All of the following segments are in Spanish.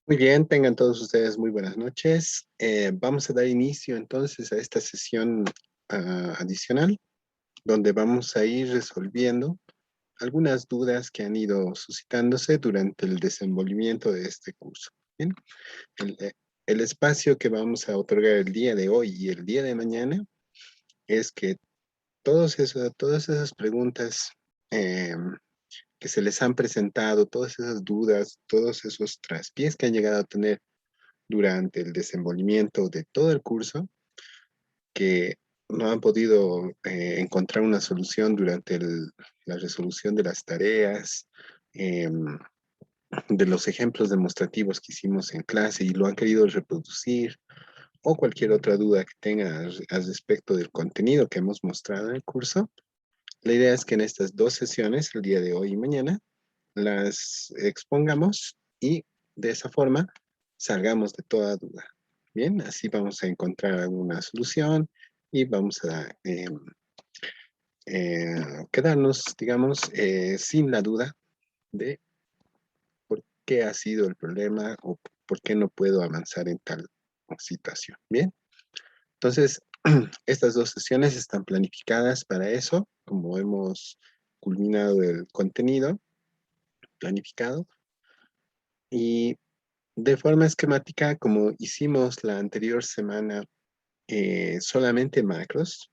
Muy bien, tengan todos ustedes muy buenas noches. Vamos a dar inicio entonces a esta sesión adicional, donde vamos a ir resolviendo algunas dudas que han ido suscitándose durante el desenvolvimiento de este curso. Bien, el, eh, el espacio que vamos a otorgar el día de hoy y el día de mañana es que todas esas preguntas eh, que se les han presentado, todas esas dudas, todos esos traspiés que han llegado a tener durante el desenvolvimiento de todo el curso, que no han podido encontrar una solución durante la resolución de las tareas, eh, de los ejemplos demostrativos que hicimos en clase y lo han querido reproducir, o cualquier otra duda que tenga al respecto del contenido que hemos mostrado en el curso. La idea es que en estas dos sesiones, el día de hoy y mañana, las expongamos y de esa forma salgamos de toda duda. Bien, así vamos a encontrar alguna solución y vamos a quedarnos, digamos, sin la duda de por qué ha sido el problema o por qué no puedo avanzar en tal situación. Bien, entonces, estas dos sesiones están planificadas para eso, como hemos culminado el contenido planificado. Y de forma esquemática, como hicimos la anterior semana, solamente macros,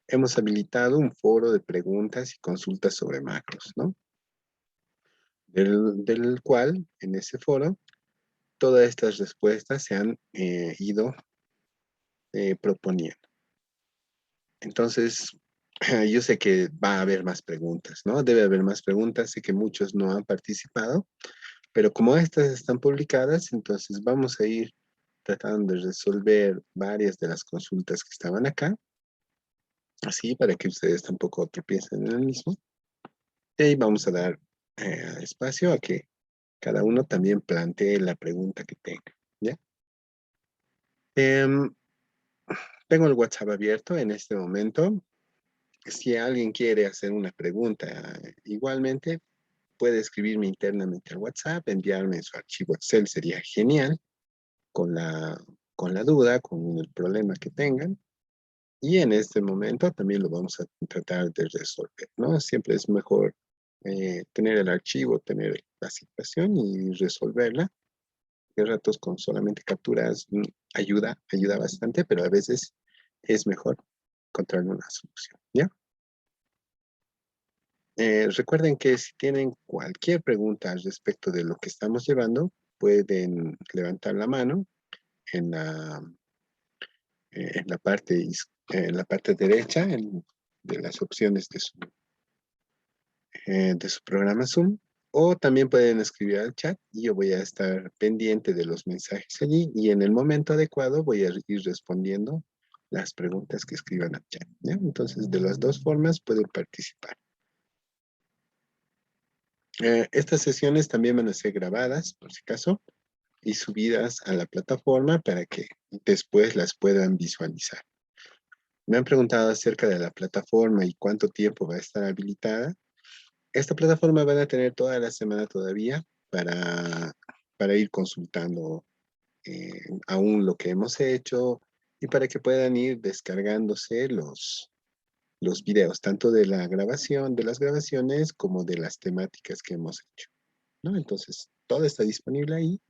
hemos habilitado un foro de preguntas y consultas sobre macros, ¿no? Del cual, en ese foro, todas estas respuestas se han ido proponiendo. Entonces, yo sé que va a haber más preguntas, ¿no? Debe haber más preguntas, sé que muchos no han participado, pero como estas están publicadas, entonces vamos a ir tratando de resolver varias de las consultas que estaban acá, así para que ustedes tampoco tropiecen en el mismo. Y ahí vamos a dar espacio a que cada uno también plantee la pregunta que tenga, ¿ya? Em, Tengo el WhatsApp abierto en este momento. Si alguien quiere hacer una pregunta, igualmente puede escribirme internamente al WhatsApp, enviarme su archivo Excel, sería genial, con con la duda, con el problema que tengan. Y en este momento también lo vamos a tratar de resolver, ¿no? Siempre es mejor tener el archivo, tener la situación y resolverla. De ratos con solamente capturas ayuda bastante, pero a veces es mejor encontrar una solución, ¿ya? Recuerden que si tienen cualquier pregunta al respecto de lo que estamos llevando, pueden levantar la mano en en la en la parte derecha de las opciones de su programa Zoom, o también pueden escribir al chat y yo voy a estar pendiente de los mensajes allí y en el momento adecuado voy a ir respondiendo las preguntas que escriban al chat, ¿ya? Entonces, de las dos formas pueden participar. Estas sesiones también van a ser grabadas, por si acaso, y subidas a la plataforma para que después las puedan visualizar. Me han preguntado acerca de la plataforma y cuánto tiempo va a estar habilitada. Esta plataforma van a tener toda la semana todavía para ir consultando aún lo que hemos hecho y para que puedan ir descargándose los videos, tanto de la grabación, de las grabaciones, como de las temáticas que hemos hecho, ¿no? Entonces, todo está disponible ahí.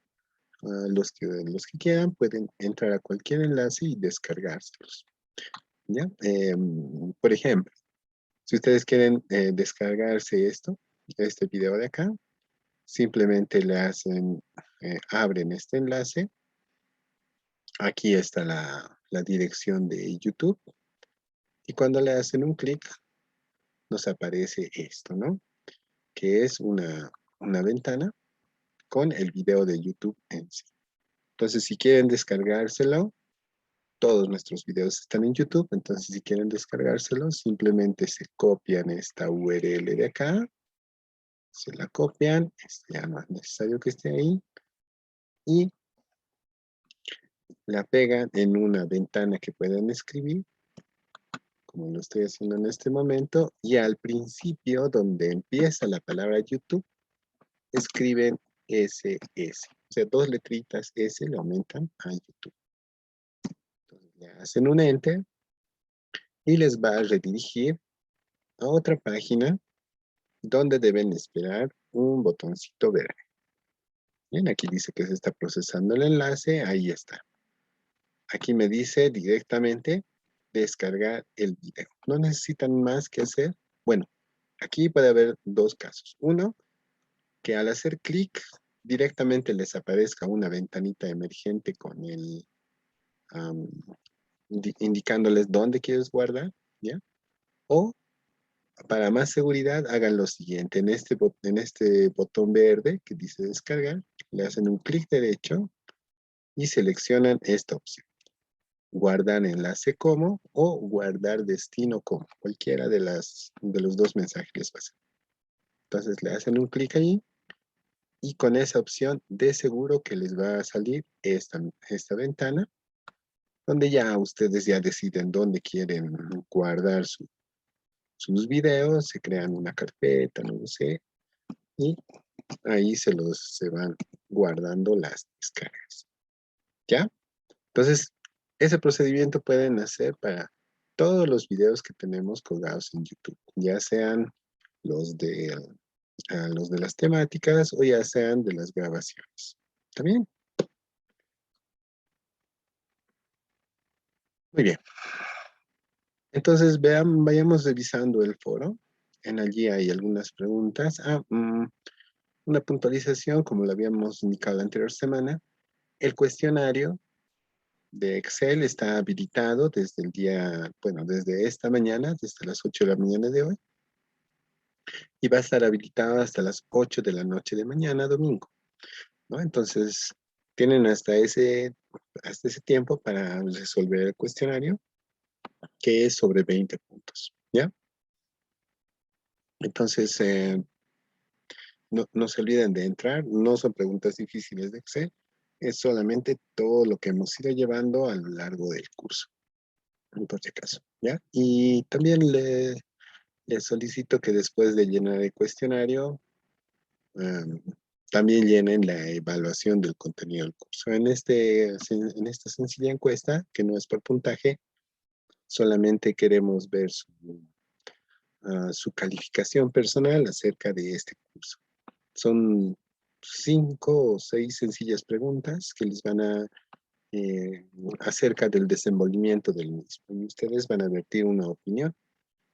Los que quieran pueden entrar a cualquier enlace y descargárselos, ¿ya? Por ejemplo, si ustedes quieren descargarse este video de acá, simplemente le hacen, abren este enlace. Aquí está la dirección de YouTube. Y cuando le hacen un clic, nos aparece esto, ¿no? Que es una ventana con el video de YouTube en sí. Entonces, si quieren descargárselo, todos nuestros videos están en YouTube. Entonces, si quieren descargárselo, simplemente se copian esta URL de acá, se la copian, ya no es necesario que esté ahí, y la pegan en una ventana que puedan escribir, como lo estoy haciendo en este momento, y al principio, donde empieza la palabra YouTube, escriben SS. O sea, 2 letritas S le aumentan a YouTube. Entonces, le hacen un enter y les va a redirigir a otra página donde deben esperar un botoncito verde. Bien, aquí dice que se está procesando el enlace, ahí está. Aquí me dice directamente descargar el video. No necesitan más que hacer. Bueno, aquí puede haber 2 casos. Uno, que al hacer clic directamente les aparezca una ventanita emergente con el indicándoles dónde quieres guardar, ¿ya? O para más seguridad, hagan lo siguiente. En este botón verde que dice descargar, le hacen un clic derecho y seleccionan esta opción. Guardar enlace como o guardar destino como. Cualquiera de los 2 mensajes les va a hacer. Entonces le hacen un clic ahí y con esa opción de seguro que les va a salir esta ventana donde ya ustedes ya deciden dónde quieren guardar sus videos, se crean una carpeta, no lo sé, y ahí se van guardando las descargas. ¿Ya? Entonces, ese procedimiento pueden hacer para todos los videos que tenemos colgados en YouTube, ya sean los los de las temáticas o ya sean de las grabaciones. ¿Está bien? Muy bien. Entonces, vayamos revisando el foro. En allí hay algunas preguntas. Una puntualización, como lo habíamos indicado la anterior semana. El cuestionario de Excel está habilitado desde el día, bueno, desde esta mañana, desde las 8 de la mañana de hoy, y va a estar habilitado hasta las 8 de la noche de mañana, domingo, ¿no? Entonces, tienen hasta ese tiempo para resolver el cuestionario, que es sobre 20 puntos, ¿ya? Entonces, no se olviden de entrar, no son preguntas difíciles de Excel, es solamente todo lo que hemos ido llevando a lo largo del curso, por si acaso, ¿ya? Y también les solicito que después de llenar el cuestionario, um, también llenen la evaluación del contenido del curso. En esta sencilla encuesta, que no es por puntaje, solamente queremos ver su calificación personal acerca de este curso. Son 5 o 6 sencillas preguntas que les van a acerca del desenvolvimiento del mismo. Y ustedes van a vertir una opinión.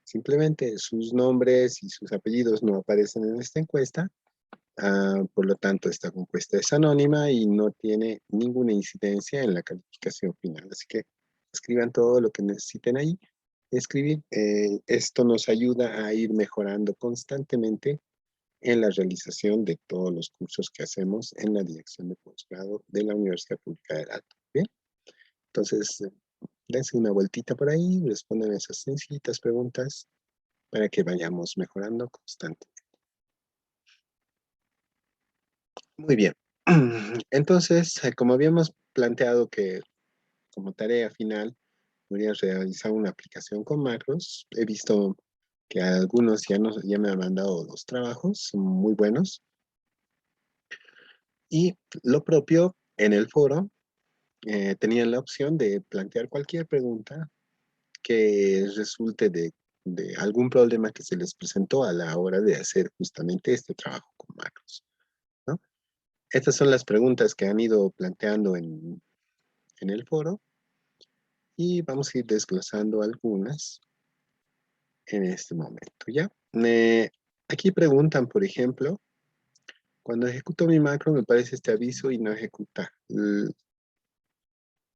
Simplemente sus nombres y sus apellidos no aparecen en esta encuesta. Por lo tanto, esta encuesta es anónima y no tiene ninguna incidencia en la calificación final. Así que escriban todo lo que necesiten ahí. Escribir, esto nos ayuda a ir mejorando constantemente en la realización de todos los cursos que hacemos en la dirección de posgrado de la Universidad Pública del Alto. Bien, entonces dense una vueltita por ahí, respondan esas sencillitas preguntas para que vayamos mejorando constantemente. Muy bien. Entonces, como habíamos planteado que como tarea final voy a realizar una aplicación con macros, he visto que algunos ya me han mandado los trabajos, son muy buenos. Y lo propio en el foro, tenían la opción de plantear cualquier pregunta que resulte de algún problema que se les presentó a la hora de hacer justamente este trabajo con macros, ¿no? Estas son las preguntas que han ido planteando en el foro y vamos a ir desglosando algunas en este momento, ¿ya? Aquí preguntan, por ejemplo, cuando ejecuto mi macro me aparece este aviso y no ejecuta,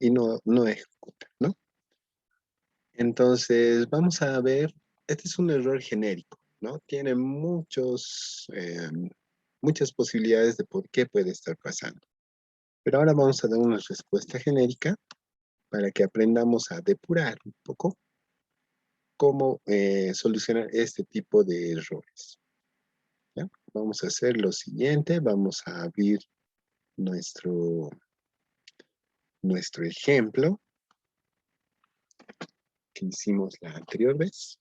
y no ejecuta, ¿no? Entonces, vamos a ver, este es un error genérico, ¿no? Tiene muchas posibilidades de por qué puede estar pasando. Pero ahora vamos a dar una respuesta genérica para que aprendamos a depurar un poco cómo solucionar este tipo de errores, ¿ya? Vamos a hacer lo siguiente, vamos a abrir nuestro ejemplo que hicimos la anterior vez.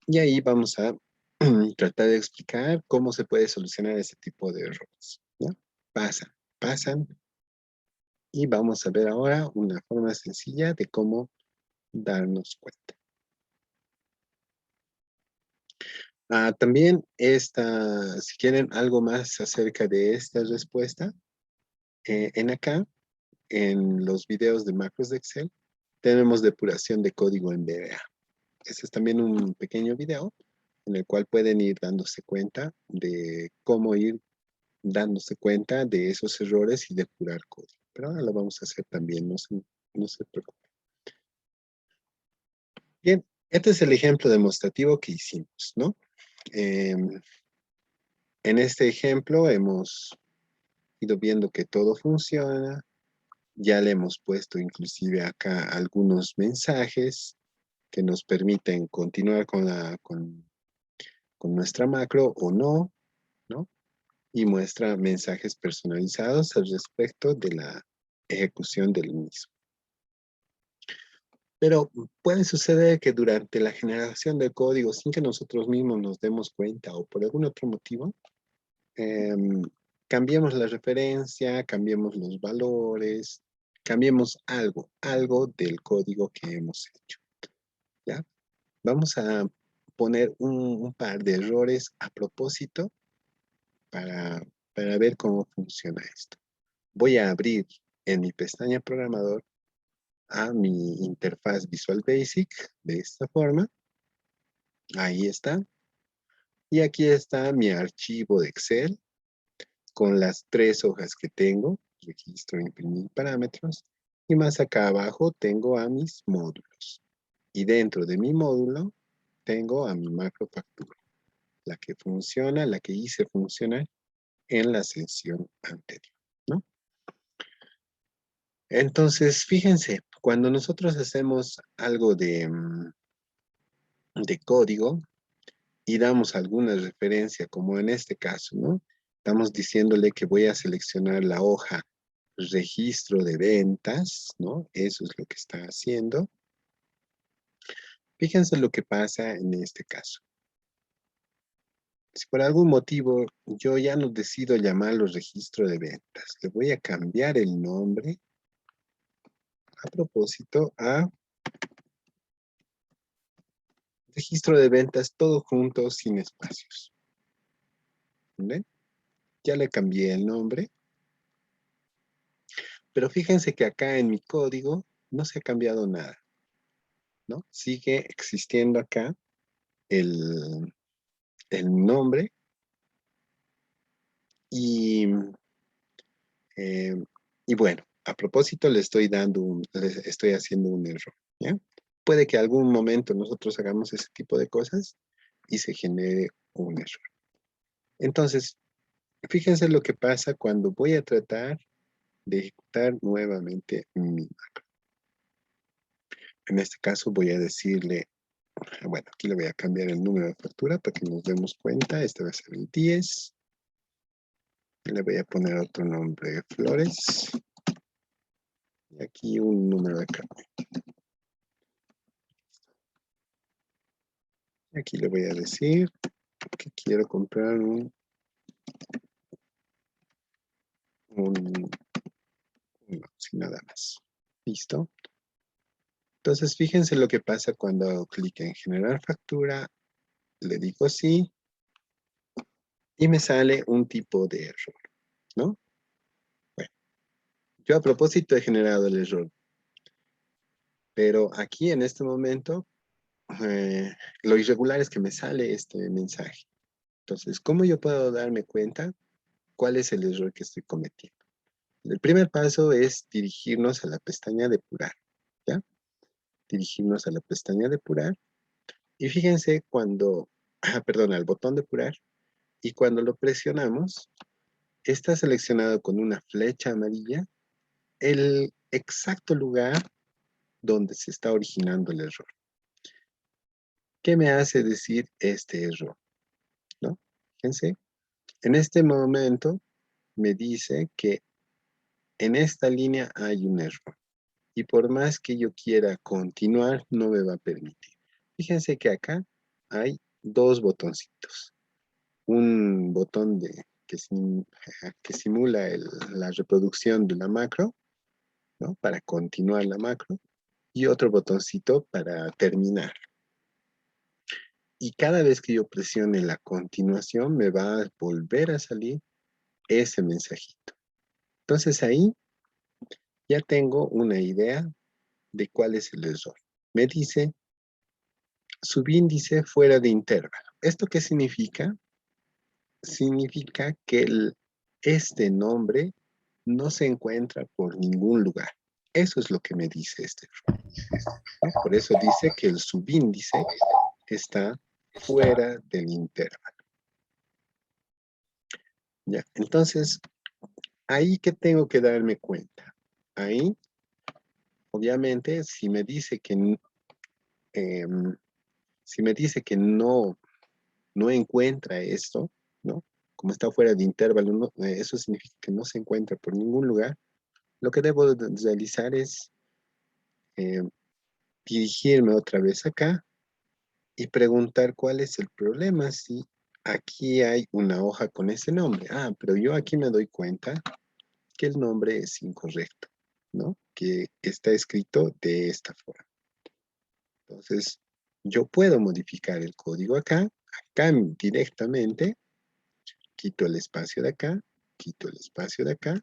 Y ahí vamos a tratar de explicar cómo se puede solucionar ese tipo de errores. pasan. Y vamos a ver ahora una forma sencilla de cómo darnos cuenta. También si quieren algo más acerca de esta respuesta, en los videos de macros de Excel, tenemos depuración de código en VBA. Este es también un pequeño video en el cual pueden ir dándose cuenta de cómo ir dándose cuenta de esos errores y depurar código. Pero ahora lo vamos a hacer también, no se preocupen. Bien, este es el ejemplo demostrativo que hicimos, ¿no? En este ejemplo hemos ido viendo que todo funciona. Ya le hemos puesto inclusive acá algunos mensajes que nos permiten continuar con nuestra macro o no, ¿no? Y muestra mensajes personalizados al respecto de la ejecución del mismo. Pero puede suceder que durante la generación del código, sin que nosotros mismos nos demos cuenta o por algún otro motivo, cambiemos la referencia, cambiemos los valores, cambiemos algo del código que hemos hecho, ¿ya? Vamos a poner un par de errores a propósito para ver cómo funciona esto. Voy a abrir en mi pestaña programador a mi interfaz Visual Basic de esta forma. Ahí está. Y aquí está mi archivo de Excel con las 3 hojas que tengo. Registro, imprimir parámetros. Y más acá abajo tengo a mis módulos. Y dentro de mi módulo tengo a mi macro factura. La que funciona, la que hice funcionar en la sesión anterior, ¿no? Entonces, fíjense, cuando nosotros hacemos algo de código y damos alguna referencia, como en este caso, ¿no? Estamos diciéndole que voy a seleccionar la hoja registro de ventas, ¿no? Eso es lo que está haciendo. Fíjense lo que pasa en este caso. Si por algún motivo yo ya no decido llamarlo registro de ventas, le voy a cambiar el nombre a propósito a registro de ventas todo junto sin espacios. ¿Ven? Ya le cambié el nombre. Pero fíjense que acá en mi código no se ha cambiado nada, ¿no? Sigue existiendo acá el nombre y, eh, y bueno, a propósito le estoy haciendo un error, ¿ya? Puede que algún momento nosotros hagamos ese tipo de cosas y se genere un error. Entonces, fíjense lo que pasa cuando voy a tratar de ejecutar nuevamente mi macro. En este caso voy a decirle, bueno, aquí le voy a cambiar el número de factura para que nos demos cuenta. Este va a ser el 10. Le voy a poner otro nombre, Flores. Y aquí un número de carne. Aquí le voy a decir que quiero comprar uno, sin nada más. ¿Listo? Entonces, fíjense lo que pasa cuando hago clic en generar factura, le digo sí, y me sale un tipo de error, ¿no? Bueno, yo a propósito he generado el error, pero aquí en este momento, lo irregular es que me sale este mensaje. Entonces, ¿cómo yo puedo darme cuenta cuál es el error que estoy cometiendo? El primer paso es dirigirnos a la pestaña depurar, ¿ya? Dirigirnos a la pestaña depurar. Y fíjense cuando, perdón, al botón depurar, y cuando lo presionamos, está seleccionado con una flecha amarilla el exacto lugar donde se está originando el error. ¿Qué me hace decir este error? ¿No? Fíjense, en este momento me dice que en esta línea hay un error. Y por más que yo quiera continuar, no me va a permitir. Fíjense que acá hay 2 botoncitos. Un botón que simula la reproducción de una macro, ¿no? Para continuar la macro, y otro botoncito para terminar. Y cada vez que yo presione la continuación, me va a volver a salir ese mensajito. Entonces ahí ya tengo una idea de cuál es el error. Me dice subíndice fuera de intervalo. ¿Esto qué significa? Significa que este nombre no se encuentra por ningún lugar. Eso es lo que me dice este error, ¿no? Por eso dice que el subíndice está fuera del intervalo. Ya, entonces, ahí que tengo que darme cuenta. Ahí, obviamente, eh, si me dice que no encuentra esto, ¿no? Como está fuera de intervalo, eso significa que no se encuentra por ningún lugar. Lo que debo realizar es eh, dirigirme otra vez acá y preguntar cuál es el problema, si aquí hay una hoja con ese nombre. Ah, pero yo aquí me doy cuenta que el nombre es incorrecto, ¿no? Que está escrito de esta forma. Entonces, yo puedo modificar el código acá directamente, quito el espacio de acá, quito el espacio de acá,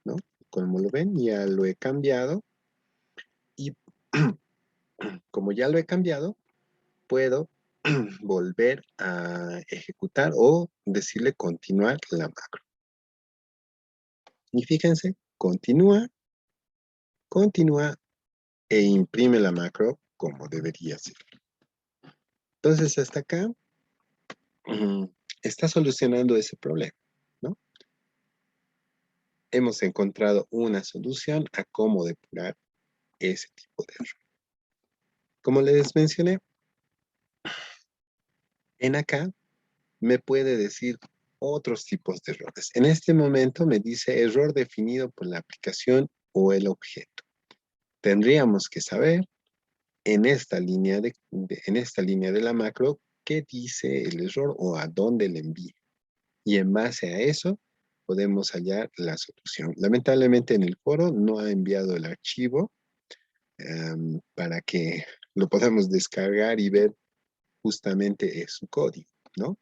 ¿no? Como lo ven, ya lo he cambiado y como ya lo he cambiado, puedo volver a ejecutar o decirle continuar la macro. Y fíjense, continúa, continúa e imprime la macro como debería ser. Entonces, hasta acá está solucionando ese problema, ¿no? Hemos encontrado una solución a cómo depurar ese tipo de error. Como les mencioné, en acá me puede decir otros tipos de errores. En este momento me dice error definido por la aplicación o el objeto. Tendríamos que saber en esta línea de la macro qué dice el error o a dónde le envía. Y en base a eso podemos hallar la solución. Lamentablemente en el foro no ha enviado el archivo para que lo podamos descargar y ver justamente su código, ¿no?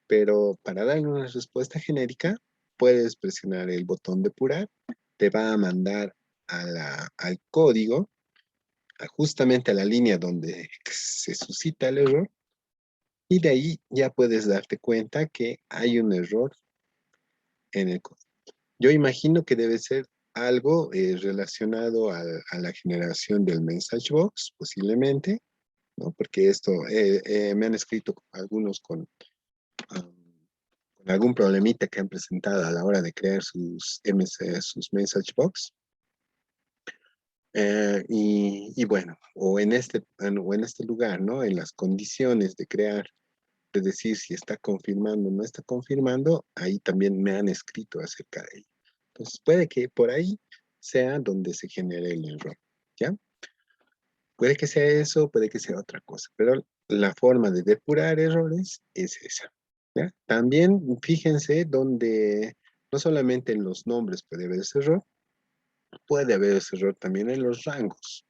Pero para darle una respuesta genérica, puedes presionar el botón depurar, te va a mandar al código, justamente a la línea donde se suscita el error, y de ahí ya puedes darte cuenta que hay un error en el código. Yo imagino que debe ser algo relacionado a la generación del message box, posiblemente, ¿no? Porque esto me han escrito algunos con algún problemita que han presentado a la hora de crear sus message box. Y bueno, o en este lugar, ¿no? En las condiciones de crear, es decir, si está confirmando o no está confirmando, ahí también me han escrito acerca de ello. Entonces puede que por ahí sea donde se genere el error, ¿ya? Puede que sea eso, puede que sea otra cosa, pero la forma de depurar errores es esa, ¿ya? También fíjense donde no solamente en los nombres puede haber ese error, puede haber ese error también en los rangos.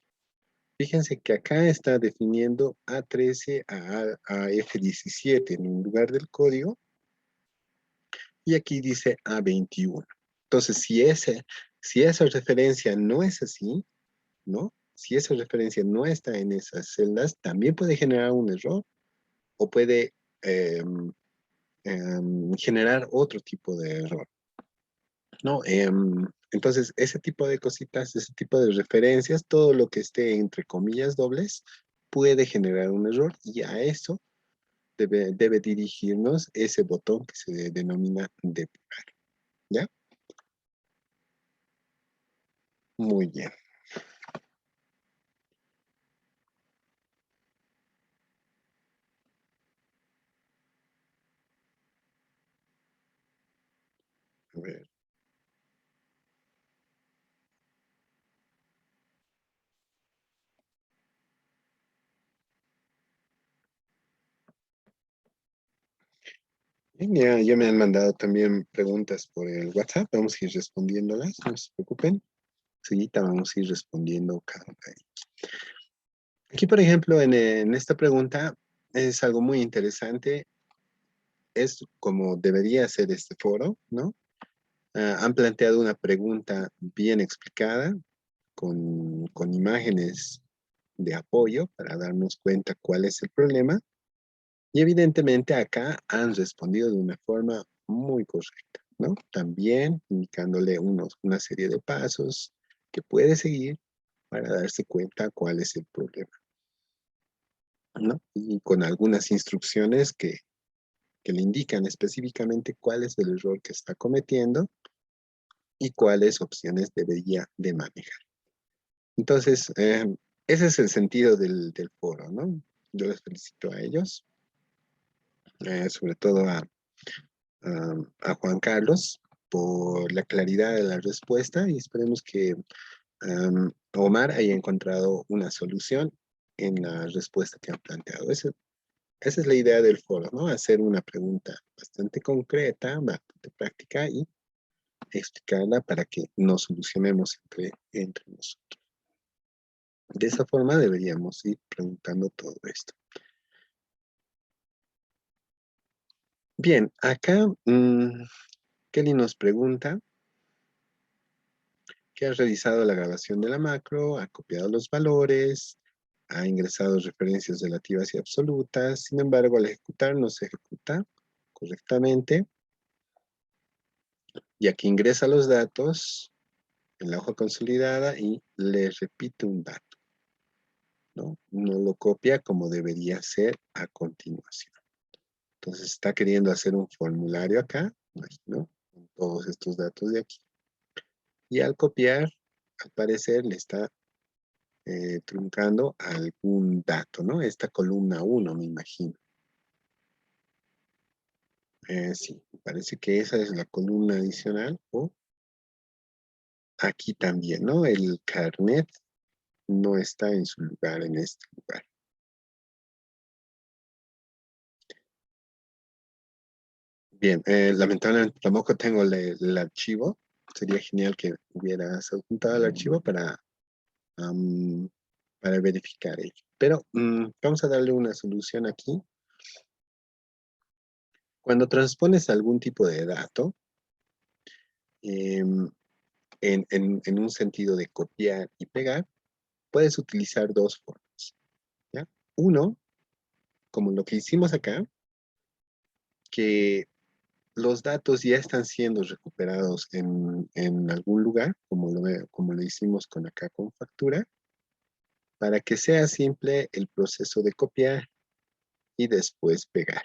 Fíjense que acá está definiendo A13 a F17 en un lugar del código y aquí dice A21. Entonces, si esa referencia no es así, ¿no? Si esa referencia no está en esas celdas, también puede generar un error o puede generar otro tipo de error, ¿no? Entonces, ese tipo de cositas, ese tipo de referencias, todo lo que esté entre comillas dobles, puede generar un error y a eso debe dirigirnos ese botón que se denomina depurar, ¿ya? Muy bien. A ver. Ya me han mandado también preguntas por el WhatsApp. Vamos a ir respondiéndolas, no se preocupen. Seguida vamos a ir respondiendo cada una de ellas. Aquí, por ejemplo, en esta pregunta es algo muy interesante. Es como debería ser este foro, ¿no? Han planteado una pregunta bien explicada con imágenes de apoyo para darnos cuenta cuál es el problema. Y evidentemente acá han respondido de una forma muy correcta, ¿no? También indicándole una serie de pasos que puede seguir para darse cuenta cuál es el problema, ¿no? Y con algunas instrucciones que le indican específicamente cuál es el error que está cometiendo y cuáles opciones debería de manejar. Entonces, ese es el sentido del foro, ¿no? Yo les felicito a ellos, sobre todo a Juan Carlos por la claridad de la respuesta y esperemos que Omar haya encontrado una solución en la respuesta que han planteado. Esa es la idea del foro, ¿no? Hacer una pregunta bastante concreta, bastante práctica y explicarla para que nos solucionemos entre nosotros. De esa forma deberíamos ir preguntando todo esto. Bien, acá Kelly nos pregunta que ha revisado la grabación de la macro, ha copiado los valores, ha ingresado referencias relativas y absolutas, sin embargo, al ejecutar no se ejecuta correctamente, ya que ingresa los datos en la hoja consolidada y le repite un dato, ¿no? No lo copia como debería ser a continuación. Entonces está queriendo hacer un formulario acá, imagino, con todos estos datos de aquí. Y al copiar, al parecer le está truncando algún dato, ¿no? Esta columna 1, me imagino. Sí, me parece que esa es la columna adicional o aquí también, ¿no? El carnet no está en su lugar, en este lugar. Bien, lamentablemente tampoco tengo el archivo. Sería genial que hubieras adjuntado el archivo para verificar ello. Pero vamos a darle una solución aquí. Cuando transpones algún tipo de dato, em, en un sentido de copiar y pegar, puedes utilizar dos formas, ¿ya? Uno, como lo que hicimos acá, que los datos ya están siendo recuperados en algún lugar, como lo hicimos con acá con factura, para que sea simple el proceso de copiar y después pegar,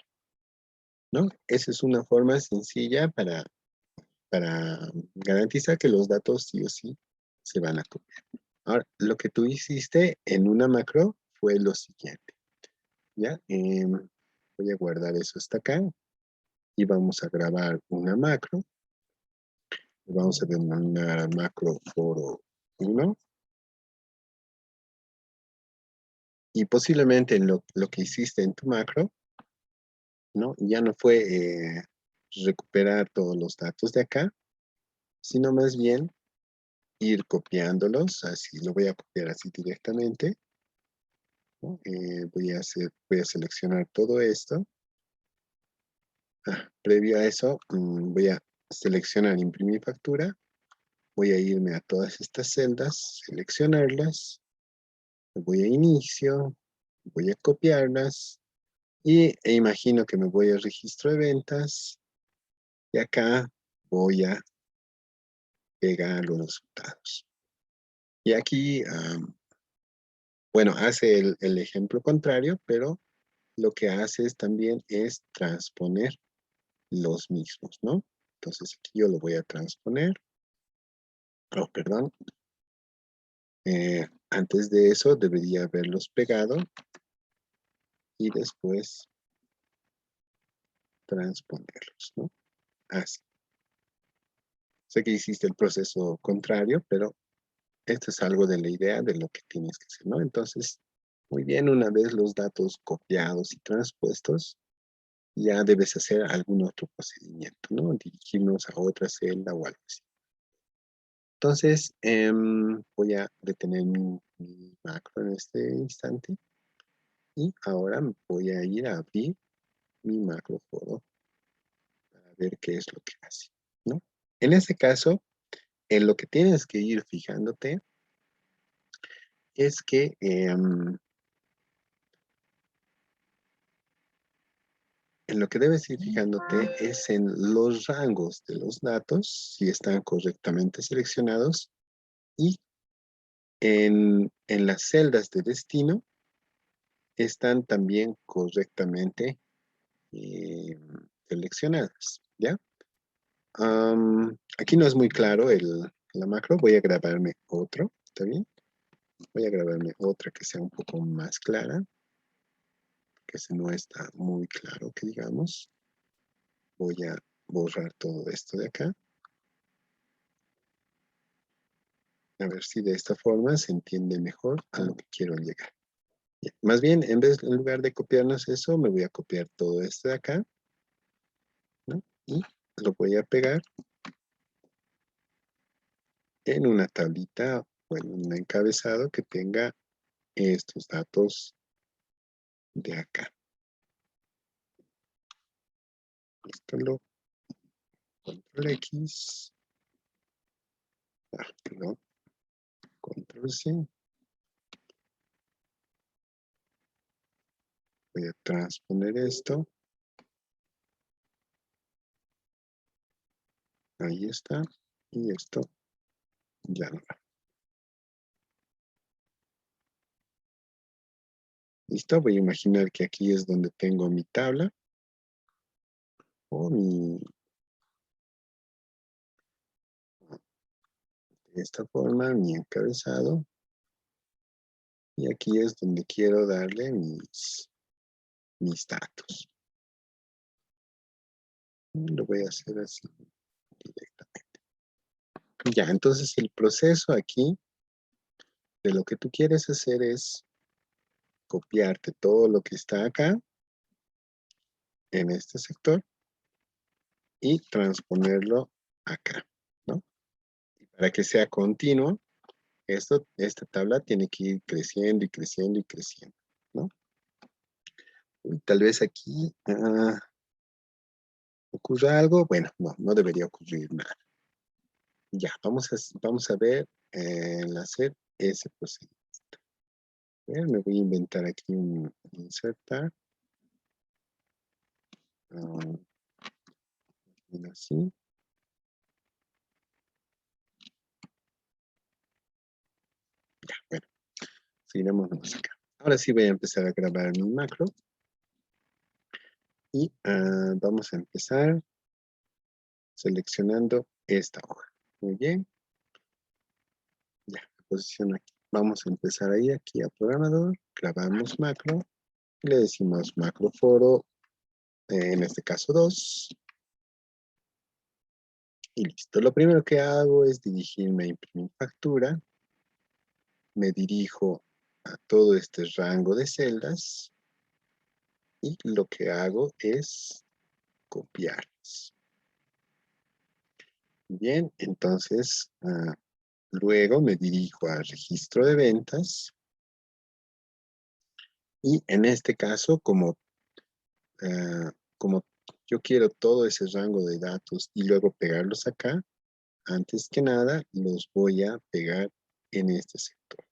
¿no? Esa es una forma sencilla para garantizar que los datos sí o sí se van a copiar. Ahora, lo que tú hiciste en una macro fue lo siguiente, ¿ya? Voy a guardar eso hasta acá y vamos a grabar una macro. Vamos a denominar macro foro 1 y posiblemente lo que hiciste en tu macro, ¿no? Ya no fue recuperar todos los datos de acá, sino más bien ir copiándolos, así lo voy a copiar así directamente, ¿no? Voy a seleccionar todo esto. Previo a eso, voy a seleccionar imprimir factura, voy a irme a todas estas celdas, seleccionarlas, voy a inicio, voy a copiarlas e imagino que me voy al registro de ventas y acá voy a pegar los resultados. Y aquí, bueno, hace el ejemplo contrario, pero lo que hace también es transponer los mismos, ¿no? Entonces aquí yo lo voy a transponer. Oh, perdón. Antes de eso debería haberlos pegado y después transponerlos, ¿no? Así. Sé que hiciste el proceso contrario, pero esto es algo de la idea de lo que tienes que hacer, ¿no? Entonces, muy bien, una vez los datos copiados y transpuestos, ya debes hacer algún otro procedimiento, ¿no? Dirigirnos a otra celda o algo así. Entonces, voy a detener mi macro en este instante y ahora voy a ir a abrir mi macro foro para ver qué es lo que hace, ¿no? En este caso, en lo que tienes que ir fijándote es que en lo que debes ir fijándote es en los rangos de los datos, si están correctamente seleccionados, y en las celdas de destino están también correctamente eh, seleccionadas, ¿ya? Aquí no es muy claro la macro, voy a grabarme otro, ¿está bien? Voy a grabarme otra que sea un poco más clara, que si no está muy claro, que digamos. Voy a borrar todo esto de acá. A ver si de esta forma se entiende mejor a lo que quiero llegar. Bien, más bien, en lugar de copiarnos eso, me voy a copiar todo esto de acá, ¿no? Y lo voy a pegar en una tablita o en un encabezado que tenga estos datos de acá. Esto lo control X, perdón, control C. Voy a transponer esto. Ahí está. Y esto ya no va. Listo, voy a imaginar que aquí es donde tengo mi tabla o de esta forma, mi encabezado. Y aquí es donde quiero darle mis datos. Lo voy a hacer así directamente. Ya, entonces el proceso aquí de lo que tú quieres hacer es copiarte todo lo que está acá en este sector y transponerlo acá, ¿no? Y para que sea continuo, esta tabla tiene que ir creciendo y creciendo y creciendo, ¿no? Y tal vez aquí ocurra algo. Bueno, no debería ocurrir nada. Ya, vamos a ver hacer ese procedimiento. Me voy a inventar aquí un insertar. Así. Ya, bueno, seguiremos acá. Ahora sí voy a empezar a grabar mi macro. Y vamos a empezar seleccionando esta hoja. Muy bien. Ya, posición aquí. Vamos a empezar ahí, aquí a programador. Grabamos macro. Le decimos macro foro, en este caso 2. Y listo. Lo primero que hago es dirigirme a imprimir factura. Me dirijo a todo este rango de celdas. Y lo que hago es copiarlas. Bien, entonces luego me dirijo a registro de ventas y en este caso, como yo quiero todo ese rango de datos y luego pegarlos acá, antes que nada los voy a pegar en este sector,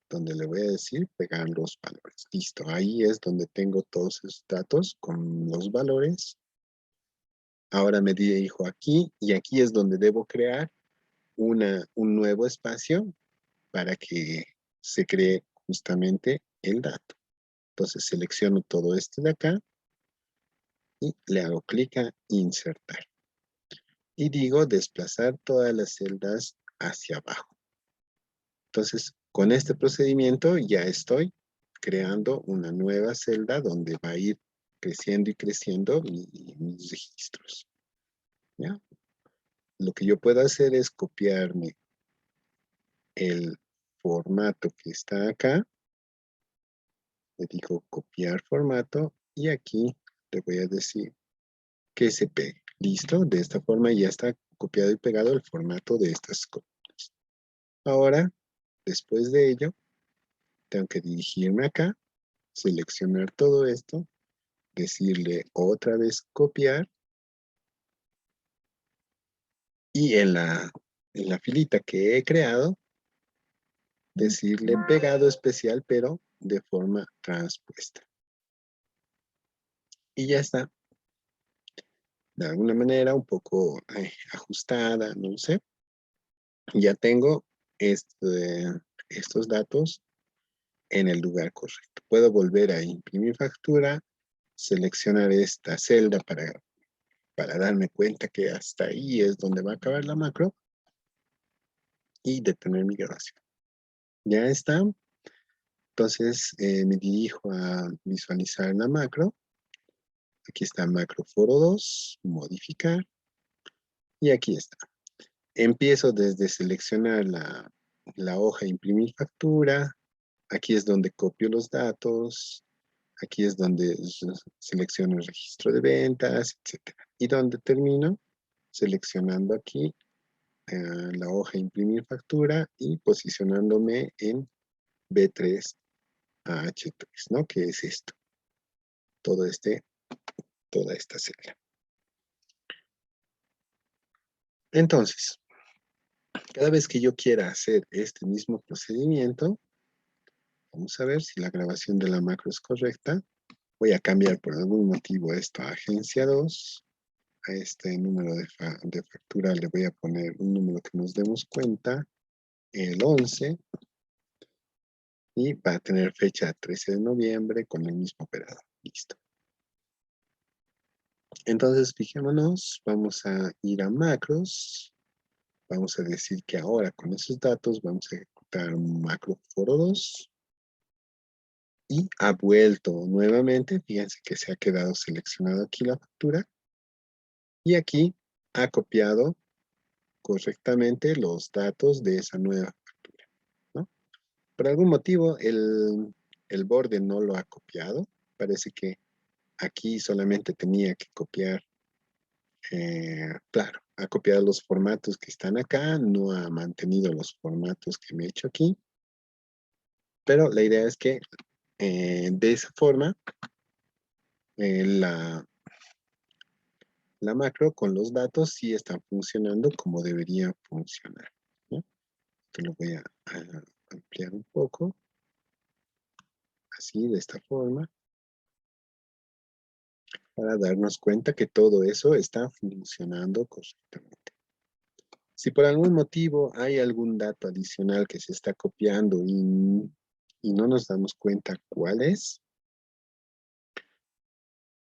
donde le voy a decir pegar los valores. Listo, ahí es donde tengo todos esos datos con los valores. Ahora me dirijo aquí y aquí es donde debo crear un nuevo espacio para que se cree justamente el dato. Entonces selecciono todo este de acá y le hago clic a insertar. Y digo desplazar todas las celdas hacia abajo. Entonces, con este procedimiento ya estoy creando una nueva celda donde va a ir creciendo y creciendo mis registros. ¿Ya? Lo que yo puedo hacer es copiarme el formato que está acá. Le digo copiar formato y aquí le voy a decir que se pegue. Listo, de esta forma ya está copiado y pegado el formato de estas columnas. Ahora, después de ello, tengo que dirigirme acá, seleccionar todo esto, decirle otra vez copiar y en la filita que he creado, decirle pegado especial, pero de forma transpuesta. Y ya está. De alguna manera un poco ajustada, no sé. Ya tengo estos datos en el lugar correcto. Puedo volver a imprimir factura, seleccionar esta celda para darme cuenta que hasta ahí es donde va a acabar la macro y detener mi grabación. Ya está. Entonces me dirijo a visualizar la macro. Aquí está macro foro 2, modificar. Y aquí está. Empiezo desde seleccionar la hoja imprimir factura. Aquí es donde copio los datos. Aquí es donde selecciono el registro de ventas, etc. Y donde termino seleccionando aquí la hoja imprimir factura y posicionándome en B3 a H3, ¿no? Que es esto. Toda esta celda. Entonces, cada vez que yo quiera hacer este mismo procedimiento, vamos a ver si la grabación de la macro es correcta. Voy a cambiar por algún motivo esto a agencia 2. A este número de factura le voy a poner un número que nos demos cuenta, el 11, y va a tener fecha 13 de noviembre con el mismo operador. Listo. Entonces, fijémonos, vamos a ir a macros. Vamos a decir que ahora con esos datos vamos a ejecutar un macro foro 2. Y ha vuelto nuevamente, fíjense que se ha quedado seleccionado aquí la factura. Y aquí ha copiado correctamente los datos de esa nueva factura, ¿no? Por algún motivo el borde no lo ha copiado. Parece que aquí solamente tenía que copiar, claro, ha copiado los formatos que están acá, no ha mantenido los formatos que me he hecho aquí. Pero la idea es que de esa forma la macro con los datos sí está funcionando como debería funcionar, ¿no? Esto lo voy a ampliar un poco, así, de esta forma, para darnos cuenta que todo eso está funcionando correctamente. Si por algún motivo hay algún dato adicional que se está copiando y no nos damos cuenta cuál es,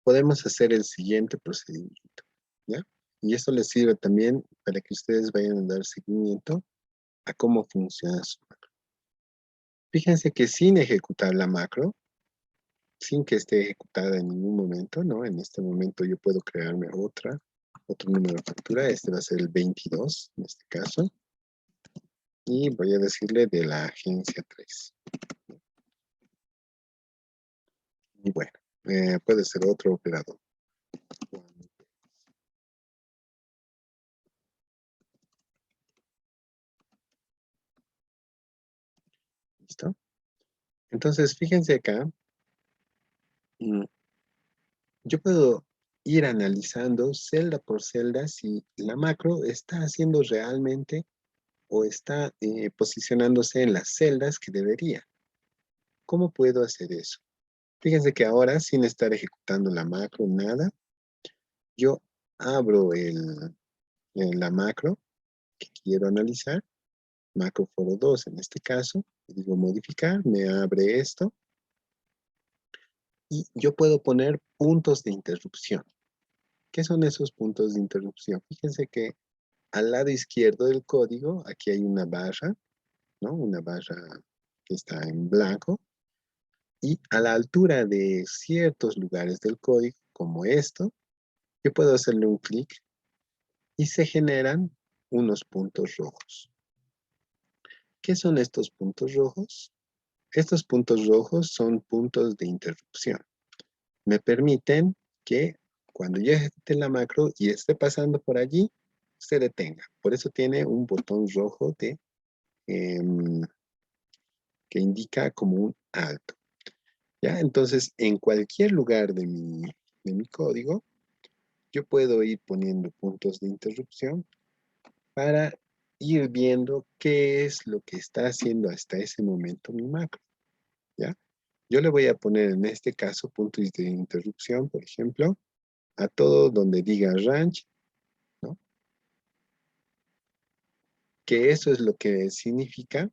podemos hacer el siguiente procedimiento, ¿ya? Y esto les sirve también para que ustedes vayan a dar seguimiento a cómo funciona su macro. Fíjense que sin ejecutar la macro, sin que esté ejecutada en ningún momento, ¿no? En este momento yo puedo crearme otro número de factura. Este va a ser el 22, en este caso. Y voy a decirle de la agencia 3. Y bueno, puede ser otro operador. ¿Listo? Entonces, fíjense acá. Yo puedo ir analizando celda por celda si la macro está haciendo realmente o está posicionándose en las celdas que debería. ¿Cómo puedo hacer eso? Fíjense que ahora, sin estar ejecutando la macro, nada, yo abro la macro que quiero analizar, macro foro 2 en este caso, le digo modificar, me abre esto, y yo puedo poner puntos de interrupción. ¿Qué son esos puntos de interrupción? Fíjense que al lado izquierdo del código, aquí hay una barra, ¿no? Una barra que está en blanco, y a la altura de ciertos lugares del código, como esto, yo puedo hacerle un clic y se generan unos puntos rojos. ¿Qué son estos puntos rojos? Estos puntos rojos son puntos de interrupción. Me permiten que cuando yo ejecute la macro y esté pasando por allí, se detenga. Por eso tiene un botón rojo que indica como un alto. ¿Ya? Entonces, en cualquier lugar de mi código, yo puedo ir poniendo puntos de interrupción para ir viendo qué es lo que está haciendo hasta ese momento mi macro. ¿Ya? Yo le voy a poner en este caso puntos de interrupción, por ejemplo, a todo donde diga range, ¿no? Que eso es lo que significa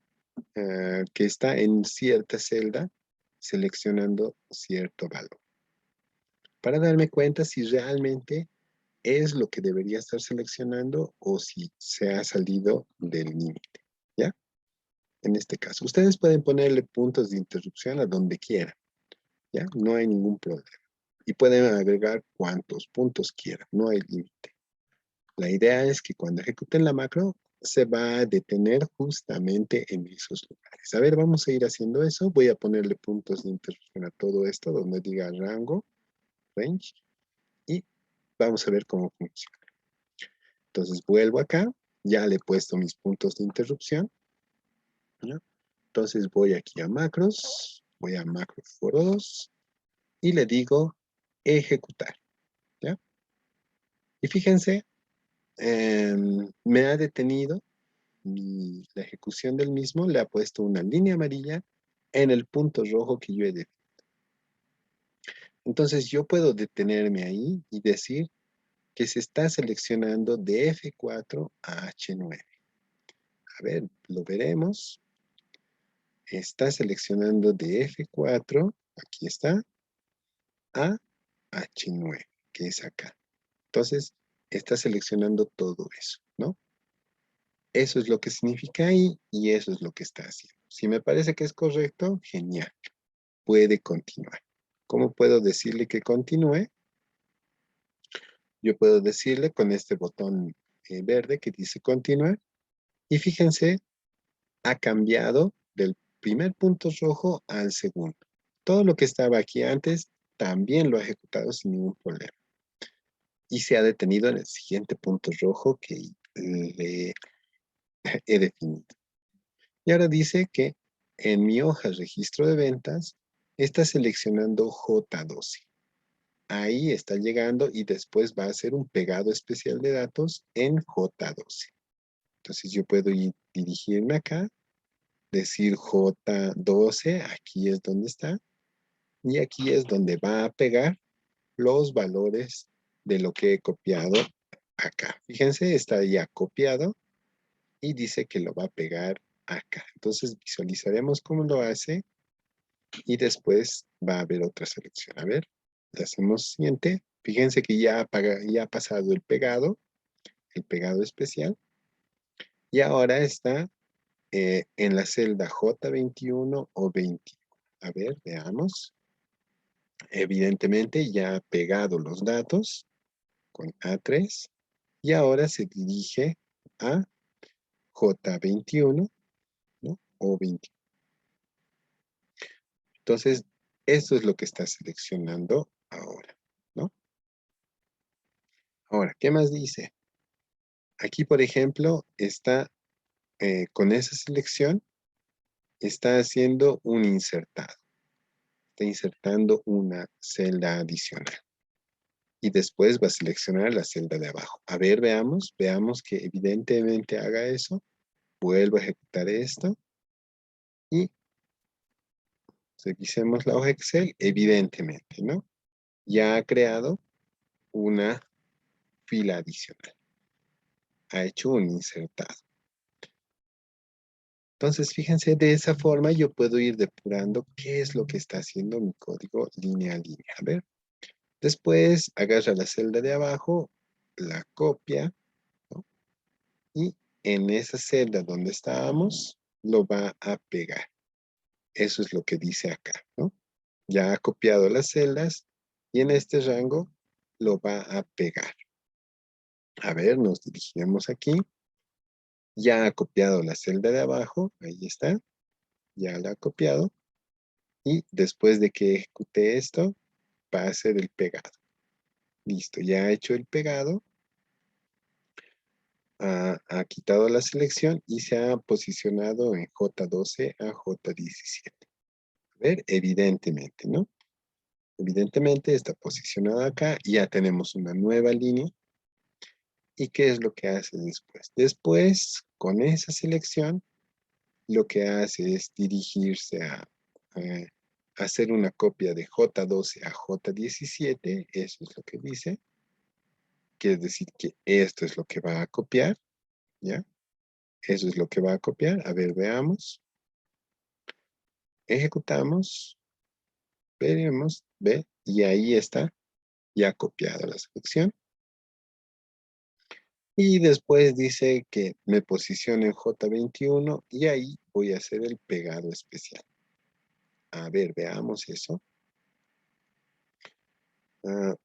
que está en cierta celda seleccionando cierto valor. Para darme cuenta si realmente es lo que debería estar seleccionando o si se ha salido del límite, ¿ya? En este caso, ustedes pueden ponerle puntos de interrupción a donde quieran, ¿ya? No hay ningún problema. Y pueden agregar cuantos puntos quieran, no hay límite. La idea es que cuando ejecuten la macro, se va a detener justamente en esos lugares. A ver, vamos a ir haciendo eso. Voy a ponerle puntos de interrupción a todo esto, donde diga rango, range, y vamos a ver cómo funciona. Entonces vuelvo acá, ya le he puesto mis puntos de interrupción, ¿no? Entonces voy aquí a macros, voy a macro foro 2 y le digo ejecutar, ¿ya? Y fíjense, me ha detenido la ejecución del mismo, le ha puesto una línea amarilla en el punto rojo que yo he definido. Entonces yo puedo detenerme ahí y decir que se está seleccionando de F4 a H9. A ver, lo veremos. Está seleccionando de F4, aquí está, a H9, que es acá. Entonces, está seleccionando todo eso, ¿no? Eso es lo que significa ahí y eso es lo que está haciendo. Si me parece que es correcto, genial. Puede continuar. ¿Cómo puedo decirle que continúe? Yo puedo decirle con este botón verde que dice continuar. Y fíjense, ha cambiado del primer punto rojo al segundo. Todo lo que estaba aquí antes también lo ha ejecutado sin ningún problema. Y se ha detenido en el siguiente punto rojo que le he definido. Y ahora dice que en mi hoja registro de ventas está seleccionando J12. Ahí está llegando y después va a hacer un pegado especial de datos en J12. Entonces yo puedo ir, dirigirme acá, decir J12, aquí es donde está, y aquí es donde va a pegar los valores de lo que he copiado acá. Fíjense, está ya copiado y dice que lo va a pegar acá. Entonces visualizaremos cómo lo hace y después va a haber otra selección. A ver, le hacemos siguiente. Fíjense que ya ha pasado el pegado especial, y ahora está en la celda J21 o 21. A ver, veamos. Evidentemente ya ha pegado los datos con A3 y ahora se dirige a J21, ¿no? O 21. Entonces, esto es lo que está seleccionando ahora, ¿no? Ahora, ¿qué más dice? Aquí, por ejemplo, está con esa selección, está haciendo un insertado. Está insertando una celda adicional. Y después va a seleccionar la celda de abajo. A ver, veamos que evidentemente haga eso. Vuelvo a ejecutar esto y revisemos la hoja Excel, evidentemente, ¿no? Ya ha creado una fila adicional. Ha hecho un insertado. Entonces, fíjense, de esa forma yo puedo ir depurando qué es lo que está haciendo mi código línea a línea. A ver, después agarra la celda de abajo, la copia, ¿no? Y en esa celda donde estábamos, lo va a pegar. Eso es lo que dice acá, ¿no? Ya ha copiado las celdas y en este rango lo va a pegar. A ver, nos dirigimos aquí. Ya ha copiado la celda de abajo, ahí está. Ya la ha copiado. Y después de que ejecute esto, va a hacer el pegado. Listo, ya ha hecho el pegado. Ha quitado la selección y se ha posicionado en J12 a J17. A ver, evidentemente, ¿no? Evidentemente está posicionado acá y ya tenemos una nueva línea. ¿Y qué es lo que hace después? Después, con esa selección, lo que hace es dirigirse a hacer una copia de J12 a J17. Eso es lo que dice. Quiere decir que esto es lo que va a copiar, ¿ya? Eso es lo que va a copiar. A ver, veamos. Ejecutamos, veremos, ve, y ahí está ya copiada la selección. Y después dice que me posicione en J21 y ahí voy a hacer el pegado especial. A ver, veamos eso. Ah,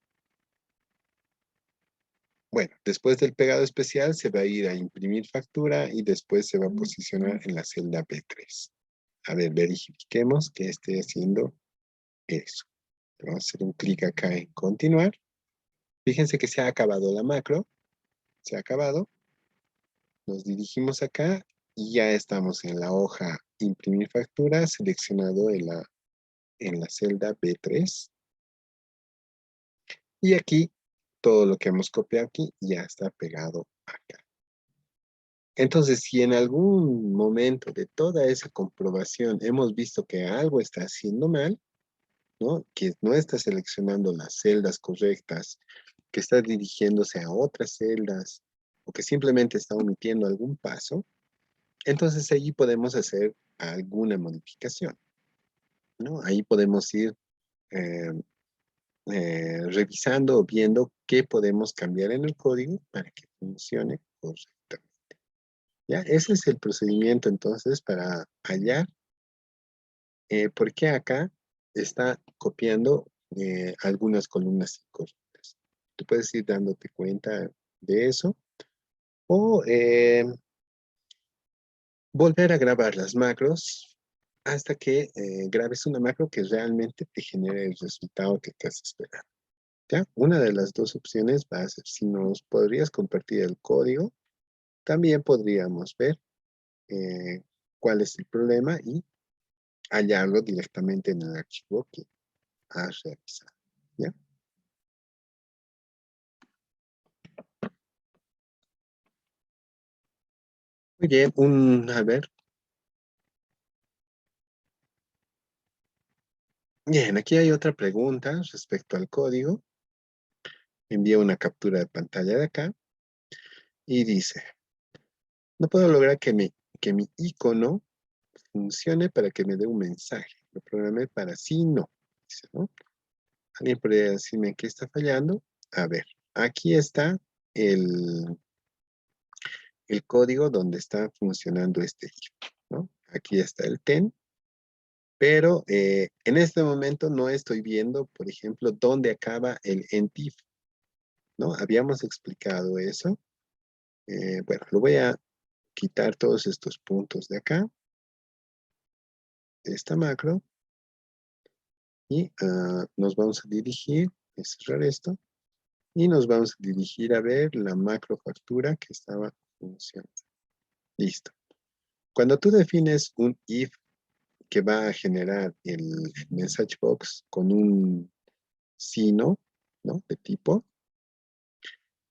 bueno, después del pegado especial se va a ir a imprimir factura y después se va a posicionar en la celda B3. A ver, verifiquemos que esté haciendo eso. Vamos a hacer un clic acá en continuar. Fíjense que se ha acabado la macro. Se ha acabado. Nos dirigimos acá y ya estamos en la hoja imprimir factura, seleccionado en la celda B3. Y aquí, todo lo que hemos copiado aquí ya está pegado acá. Entonces, si en algún momento de toda esa comprobación hemos visto que algo está haciendo mal, ¿no? Que no está seleccionando las celdas correctas, que está dirigiéndose a otras celdas, o que simplemente está omitiendo algún paso, entonces allí podemos hacer alguna modificación, ¿no? Ahí podemos ir eh, revisando o viendo qué podemos cambiar en el código para que funcione correctamente. ¿Ya? Ese es el procedimiento entonces para hallar por qué acá está copiando algunas columnas incorrectas. Tú puedes ir dándote cuenta de eso o volver a grabar las macros hasta que grabes una macro que realmente te genere el resultado que estás esperando. ¿Ya? Una de las dos opciones va a ser, si nos podrías compartir el código, también podríamos ver eh, cuál es el problema y hallarlo directamente en el archivo que has realizado. ¿Ya? Muy bien, a ver. Bien, aquí hay otra pregunta respecto al código. Envía una captura de pantalla de acá y dice, no puedo lograr que mi icono funcione para que me dé un mensaje. Lo programé para sí, no. Dice, ¿no? ¿Alguien podría decirme qué está fallando? A ver, aquí está el, el código donde está funcionando este if, ¿no? Aquí está el ten, pero en este momento no estoy viendo, por ejemplo, dónde acaba el end if, ¿no? Habíamos explicado eso. Bueno, lo voy a quitar todos estos puntos de acá, de esta macro, y nos vamos a dirigir, a cerrar esto, y nos vamos a dirigir a ver la macro factura que estaba funcionando. Listo. Cuando tú defines un if que va a generar el message box con un sino, ¿no? De tipo,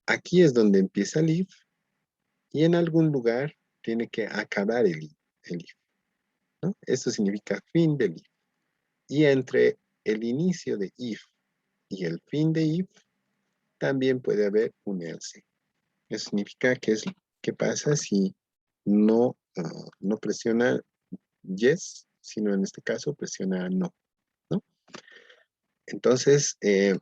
aquí es donde empieza el if y en algún lugar tiene que acabar el if, ¿no? Esto significa fin del if. Y entre el inicio de if y el fin de if también puede haber un else. Eso significa que es qué pasa si no presiona yes, sino en este caso presiona no, ¿no? Entonces, aquí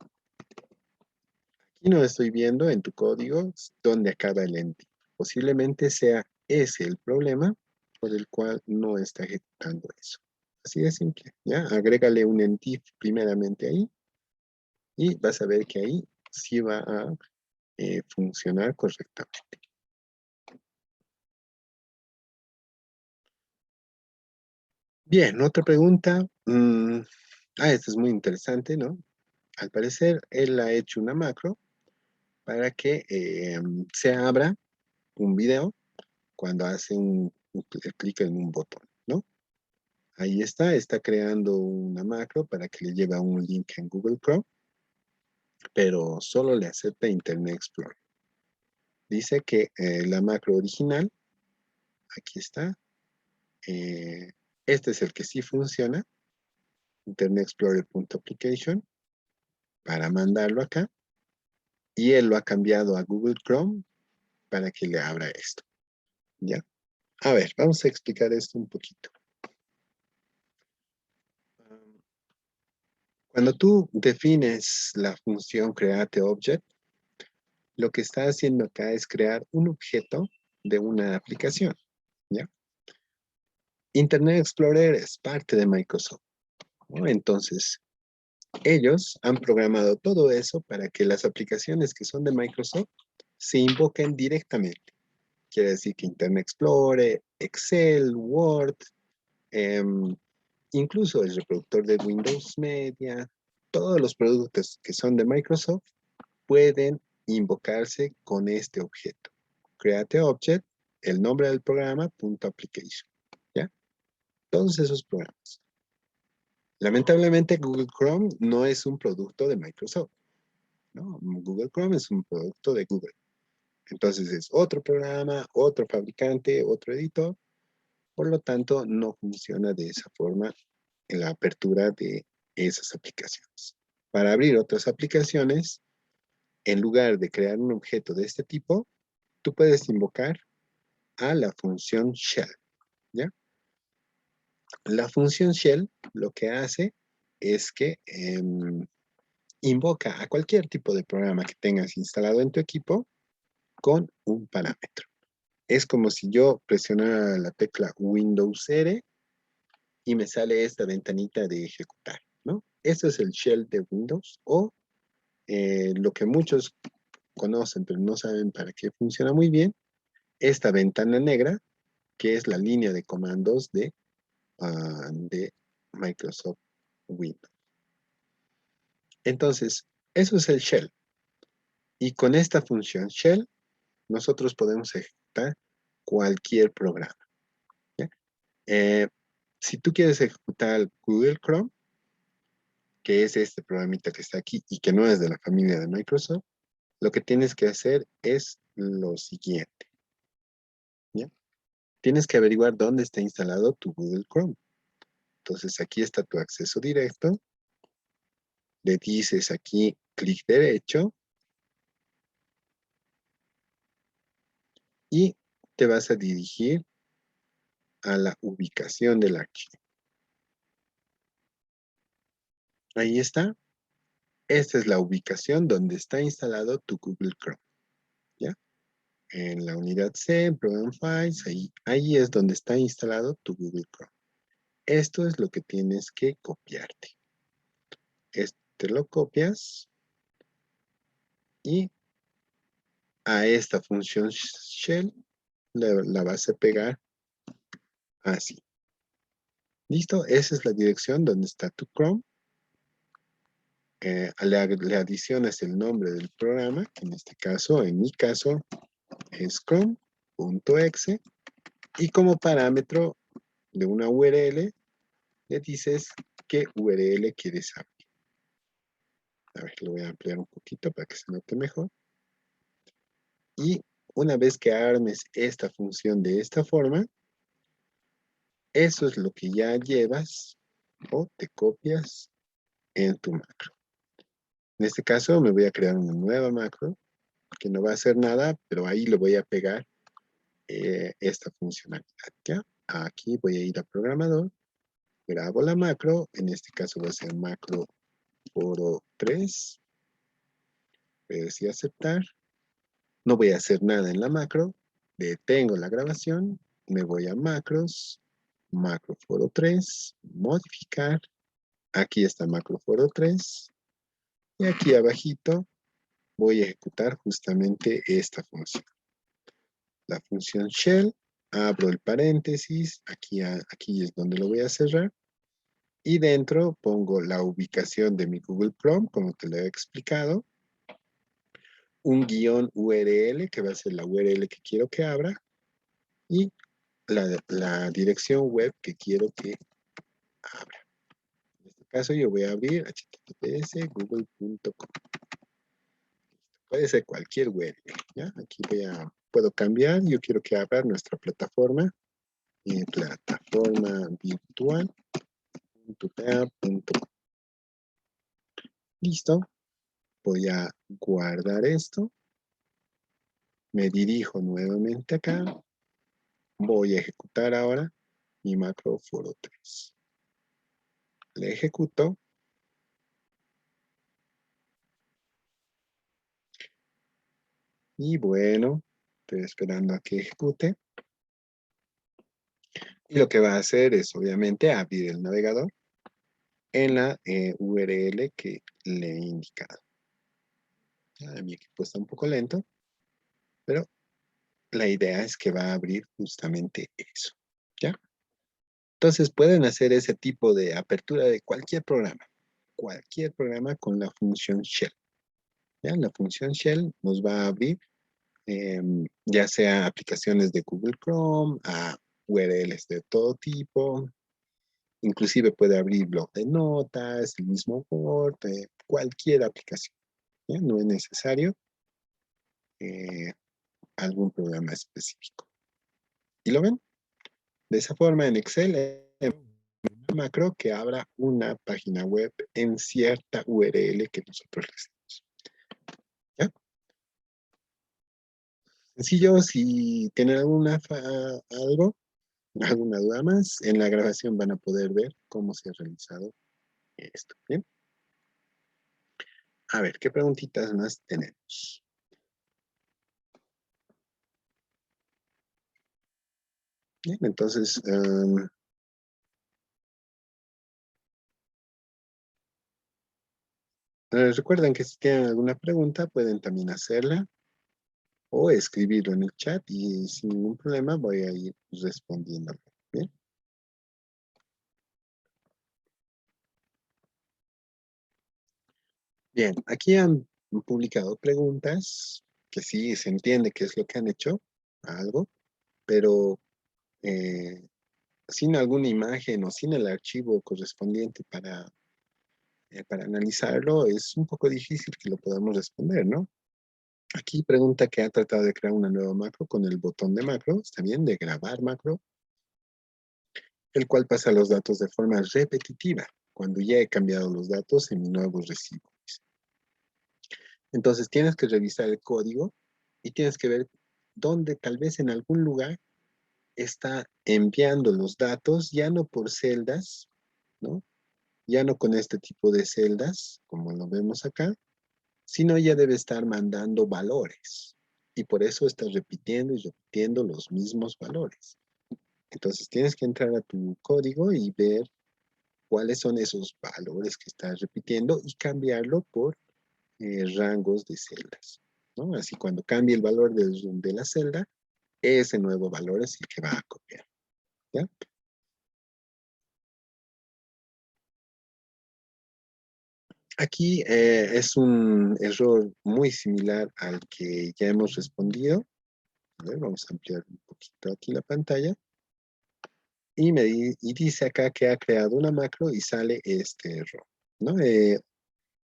no estoy viendo en tu código dónde acaba el end. Posiblemente sea ese el problema por el cual no está ejecutando eso. Así de simple, ¿ya? Agrégale un entif primeramente ahí y vas a ver que ahí sí va a funcionar correctamente. Bien, otra pregunta. Esta es muy interesante, ¿no? Al parecer, él ha hecho una macro para que se abra un video cuando hace el clic en un botón, ¿no? Ahí está creando una macro para que le lleve a un link en Google Chrome, pero solo le acepta Internet Explorer. Dice que la macro original, aquí está, este es el que sí funciona, Internet Explorer.application, para mandarlo acá, y él lo ha cambiado a Google Chrome para que le abra esto, ¿ya? A ver, vamos a explicar esto un poquito. Cuando tú defines la función createObject, lo que está haciendo acá es crear un objeto de una aplicación, ¿ya? Internet Explorer es parte de Microsoft, ¿no? Entonces, ellos han programado todo eso para que las aplicaciones que son de Microsoft se invoquen directamente. Quiere decir que Internet Explorer, Excel, Word, incluso el reproductor de Windows Media, todos los productos que son de Microsoft pueden invocarse con este objeto. Create Object, el nombre del programa, .application. ¿Ya? Todos esos programas. Lamentablemente Google Chrome no es un producto de Microsoft, ¿no? Google Chrome es un producto de Google. Entonces es otro programa, otro fabricante, otro editor. Por lo tanto, no funciona de esa forma en la apertura de esas aplicaciones. Para abrir otras aplicaciones, en lugar de crear un objeto de este tipo, tú puedes invocar a la función shell, ¿ya? La función shell lo que hace es que invoca a cualquier tipo de programa que tengas instalado en tu equipo con un parámetro. Es como si yo presionara la tecla Windows R y me sale esta ventanita de ejecutar, ¿no? Eso es el shell de Windows o lo que muchos conocen pero no saben para qué funciona muy bien, esta ventana negra que es la línea de comandos de Microsoft Windows. Entonces, eso es el shell. Y con esta función shell, nosotros podemos ejecutar cualquier programa. ¿Ya? Si tú quieres ejecutar Google Chrome, que es este programita que está aquí y que no es de la familia de Microsoft, lo que tienes que hacer es lo siguiente. ¿Ya? Tienes que averiguar dónde está instalado tu Google Chrome. Entonces aquí está tu acceso directo. Le dices aquí clic derecho y te vas a dirigir a la ubicación del archivo. Ahí está. Esta es la ubicación donde está instalado tu Google Chrome. ¿Ya? En la unidad C, en Program Files, ahí es donde está instalado tu Google Chrome. Esto es lo que tienes que copiarte. Este lo copias y a esta función shell la vas a pegar así. ¿Listo? Esa es la dirección donde está tu Chrome. Le adicionas el nombre del programa, que en este caso, en mi caso, es chrome.exe. Y como parámetro de una URL, le dices qué URL quieres abrir. A ver, lo voy a ampliar un poquito para que se note mejor. Y una vez que armes esta función de esta forma, eso es lo que ya llevas o te copias en tu macro. En este caso me voy a crear una nueva macro que no va a hacer nada, pero ahí le voy a pegar esta funcionalidad. ¿Ya? Aquí voy a ir a programador, grabo la macro, en este caso va a ser macro foro 3, voy a decir aceptar, no voy a hacer nada en la macro, detengo la grabación, me voy a macros, macro foro 3, modificar, aquí está macro foro 3, y aquí abajito voy a ejecutar justamente esta función. La función shell, abro el paréntesis, aquí es donde lo voy a cerrar, Y dentro pongo la ubicación de mi Google Chrome, como te lo he explicado. Un guión URL, que va a ser la URL que quiero que abra. Y la dirección web que quiero que abra. En este caso yo voy a abrir https google.com. Puede ser cualquier URL. ¿Ya? Aquí puedo cambiar. Yo quiero que abra nuestra plataforma. Plataforma virtual.pa.com. Listo. Voy a guardar esto. Me dirijo nuevamente acá. Voy a ejecutar ahora mi macro foro 3. Le ejecuto. Y bueno, estoy esperando a que ejecute. Y lo que va a hacer es, obviamente, abrir el navegador en la URL que le he indicado. Ya, mi equipo está un poco lento, pero la idea es que va a abrir justamente eso. ¿Ya? Entonces pueden hacer ese tipo de apertura de cualquier programa con la función shell. ¿Ya? La función shell nos va a abrir ya sea aplicaciones de Google Chrome, a URLs de todo tipo, inclusive puede abrir blog de notas, el mismo Word, cualquier aplicación. ¿Ya? No es necesario eh, algún programa específico. ¿Y lo ven? De esa forma en Excel, macro que abra una página web en cierta URL que nosotros le hacemos. ¿Ya? Sencillo, si tienen alguna duda más, en la grabación van a poder ver cómo se ha realizado esto. ¿Bien? A ver, ¿qué preguntitas más tenemos? Bien, entonces, recuerden que si tienen alguna pregunta pueden también hacerla o escribirlo en el chat y sin ningún problema voy a ir respondiendo. Bien. Bien, aquí han publicado preguntas que sí se entiende qué es lo que han hecho, algo, pero eh, sin alguna imagen o sin el archivo correspondiente para analizarlo, es un poco difícil que lo podamos responder, ¿no? Aquí pregunta que ha tratado de crear una nueva macro con el botón de macro, está bien, de grabar macro, el cual pasa los datos de forma repetitiva, cuando ya he cambiado los datos en mi nuevo recibo. Entonces tienes que revisar el código y tienes que ver dónde tal vez en algún lugar está enviando los datos, ya no por celdas, ¿no? Ya no con este tipo de celdas, como lo vemos acá, sino ya debe estar mandando valores. Y por eso está repitiendo y repitiendo los mismos valores. Entonces tienes que entrar a tu código y ver cuáles son esos valores que estás repitiendo y cambiarlo por rangos de celdas, ¿no? Así cuando cambie el valor de la celda, ese nuevo valor es el que va a copiar, ¿ya? Aquí es un error muy similar al que ya hemos respondido. A ver, vamos a ampliar un poquito aquí la pantalla. Y dice acá que ha creado una macro y sale este error, ¿no?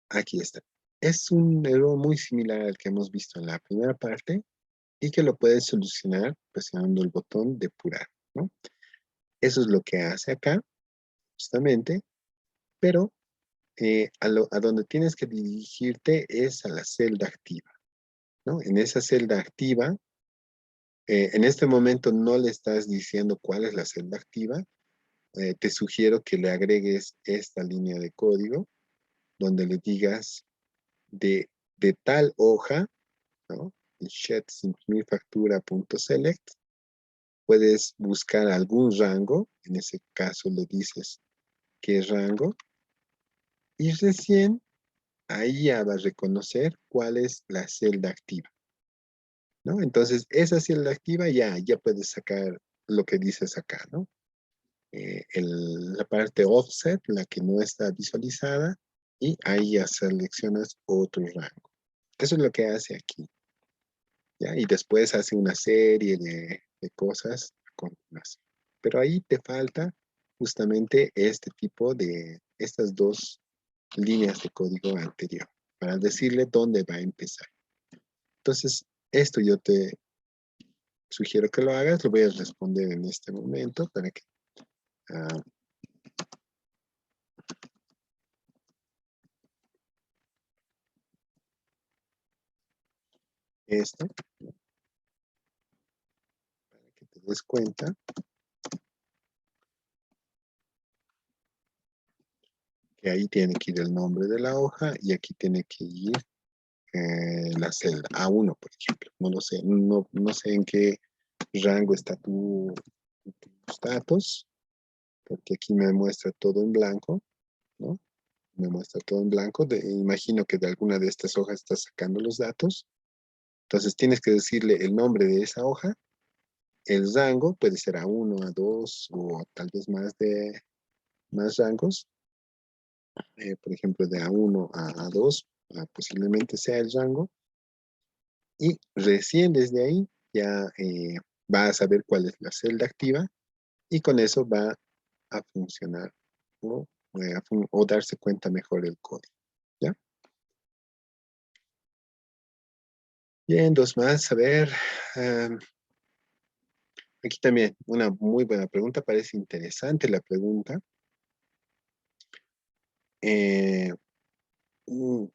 Aquí está. Es un error muy similar al que hemos visto en la primera parte y que lo puedes solucionar presionando el botón depurar, ¿no? Eso es lo que hace acá, justamente, pero a donde tienes que dirigirte es a la celda activa, ¿no? En esa celda activa, en este momento no le estás diciendo cuál es la celda activa, te sugiero que le agregues esta línea de código donde le digas de tal hoja, ¿no? Shed.factura.select, puedes buscar algún rango, en ese caso le dices qué rango, y recién ahí ya va a reconocer cuál es la celda activa, ¿no? Entonces, esa celda activa ya puedes sacar lo que dices acá, ¿no? la parte offset, la que no está visualizada, y ahí ya seleccionas otro rango. Eso es lo que hace aquí, ¿ya? Y después hace una serie de cosas a continuación. Pero ahí te falta justamente este tipo de, estas dos líneas de código anterior, para decirle dónde va a empezar. Entonces, esto yo te sugiero que lo hagas, lo voy a responder en este momento para que ah, esto, para que te des cuenta que ahí tiene que ir el nombre de la hoja y aquí tiene que ir la celda A1, por ejemplo. No lo sé, no sé en qué rango está tus datos, porque aquí me muestra todo en blanco, ¿no? Me muestra todo en blanco. Imagino que de alguna de estas hojas estás sacando los datos. Entonces tienes que decirle el nombre de esa hoja, el rango, puede ser A1, A2 o tal vez más rangos. Por ejemplo, de A1 a A2, posiblemente sea el rango. Y recién desde ahí ya va a saber cuál es la celda activa y con eso va a funcionar, ¿no? O darse cuenta mejor el código, ¿ya? Bien, dos más. A ver, um, aquí también una muy buena pregunta. Parece interesante la pregunta. Eh, mm,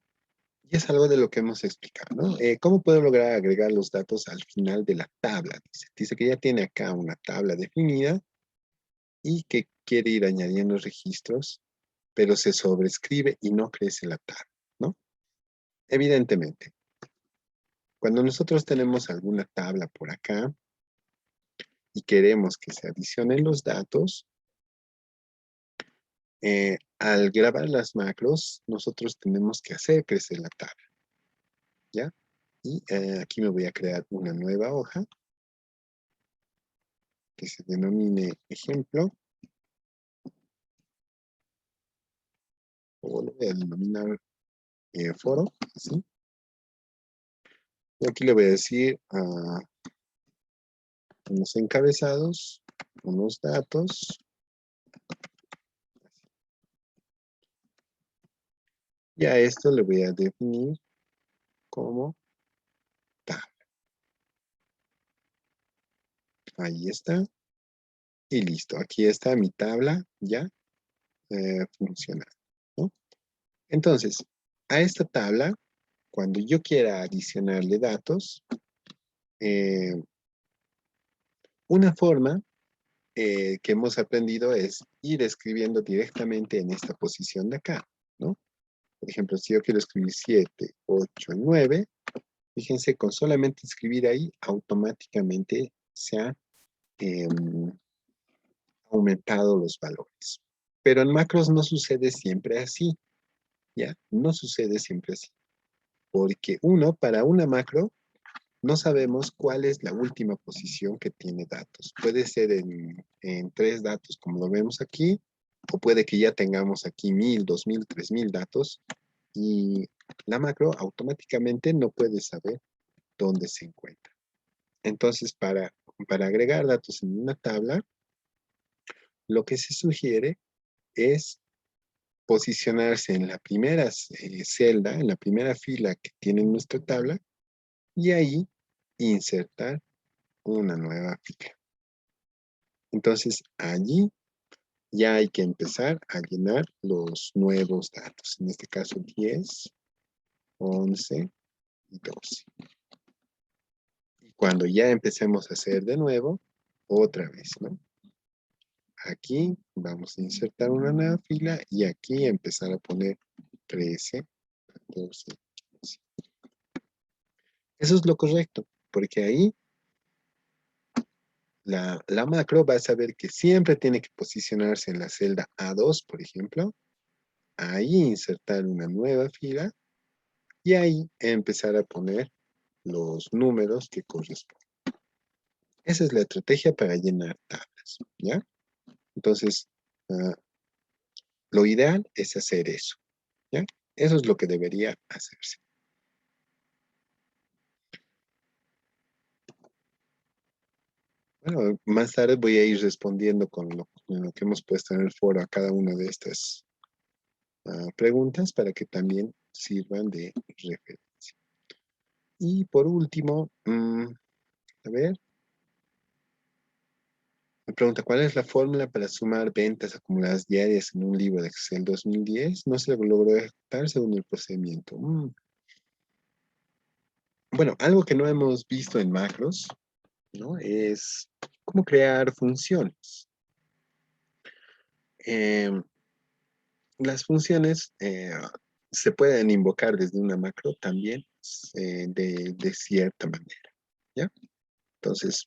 y es algo de lo que hemos explicado, ¿no? ¿Cómo puedo lograr agregar los datos al final de la tabla? Dice que ya tiene acá una tabla definida y que quiere ir añadiendo registros, pero se sobrescribe y no crece la tabla, ¿no? Evidentemente, cuando nosotros tenemos alguna tabla por acá y queremos que se adicionen los datos, al grabar las macros, nosotros tenemos que hacer crecer la tabla, ¿ya? Y aquí me voy a crear una nueva hoja que se denomine ejemplo, o lo voy a denominar foro, ¿sí? Y aquí le voy a decir unos encabezados, unos datos, y a esto le voy a definir como tabla. Ahí está. Y listo. Aquí está mi tabla ya funcionando, ¿no? Entonces, a esta tabla, cuando yo quiera adicionarle datos, eh, una forma que hemos aprendido es ir escribiendo directamente en esta posición de acá, ¿no? Por ejemplo, si yo quiero escribir 7, 8, 9, fíjense, con solamente escribir ahí, automáticamente se ha aumentado los valores. Pero en macros no sucede siempre así, ¿ya? No sucede siempre así. Porque para una macro, no sabemos cuál es la última posición que tiene datos. Puede ser en 3 datos, como lo vemos aquí, o puede que ya tengamos aquí 1000, 2000, 3000 datos, y la macro automáticamente no puede saber dónde se encuentra. Entonces, para agregar datos en una tabla, lo que se sugiere es posicionarse en la primera celda, en la primera fila que tiene nuestra tabla, y ahí insertar una nueva fila. Entonces, allí ya hay que empezar a llenar los nuevos datos. En este caso, 10, 11 y 12. Y cuando ya empecemos a hacer de nuevo, otra vez, ¿no? Aquí vamos a insertar una nueva fila y aquí empezar a poner 13, 14, 15. Eso es lo correcto, porque ahí la macro va a saber que siempre tiene que posicionarse en la celda A2, por ejemplo, ahí insertar una nueva fila y ahí empezar a poner los números que corresponden. Esa es la estrategia para llenar tablas, ¿ya? Entonces, ah, lo ideal es hacer eso, ¿ya? Eso es lo que debería hacerse. Bueno, más tarde voy a ir respondiendo con lo que hemos puesto en el foro a cada una de estas preguntas para que también sirvan de referencia. Y por último, a ver, me pregunta, ¿cuál es la fórmula para sumar ventas acumuladas diarias en un libro de Excel 2010? No se logró ejecutar según el procedimiento. Bueno, algo que no hemos visto en macros, ¿no? Es cómo crear funciones. Em, las funciones se pueden invocar desde una macro también de cierta manera, ¿ya? Entonces,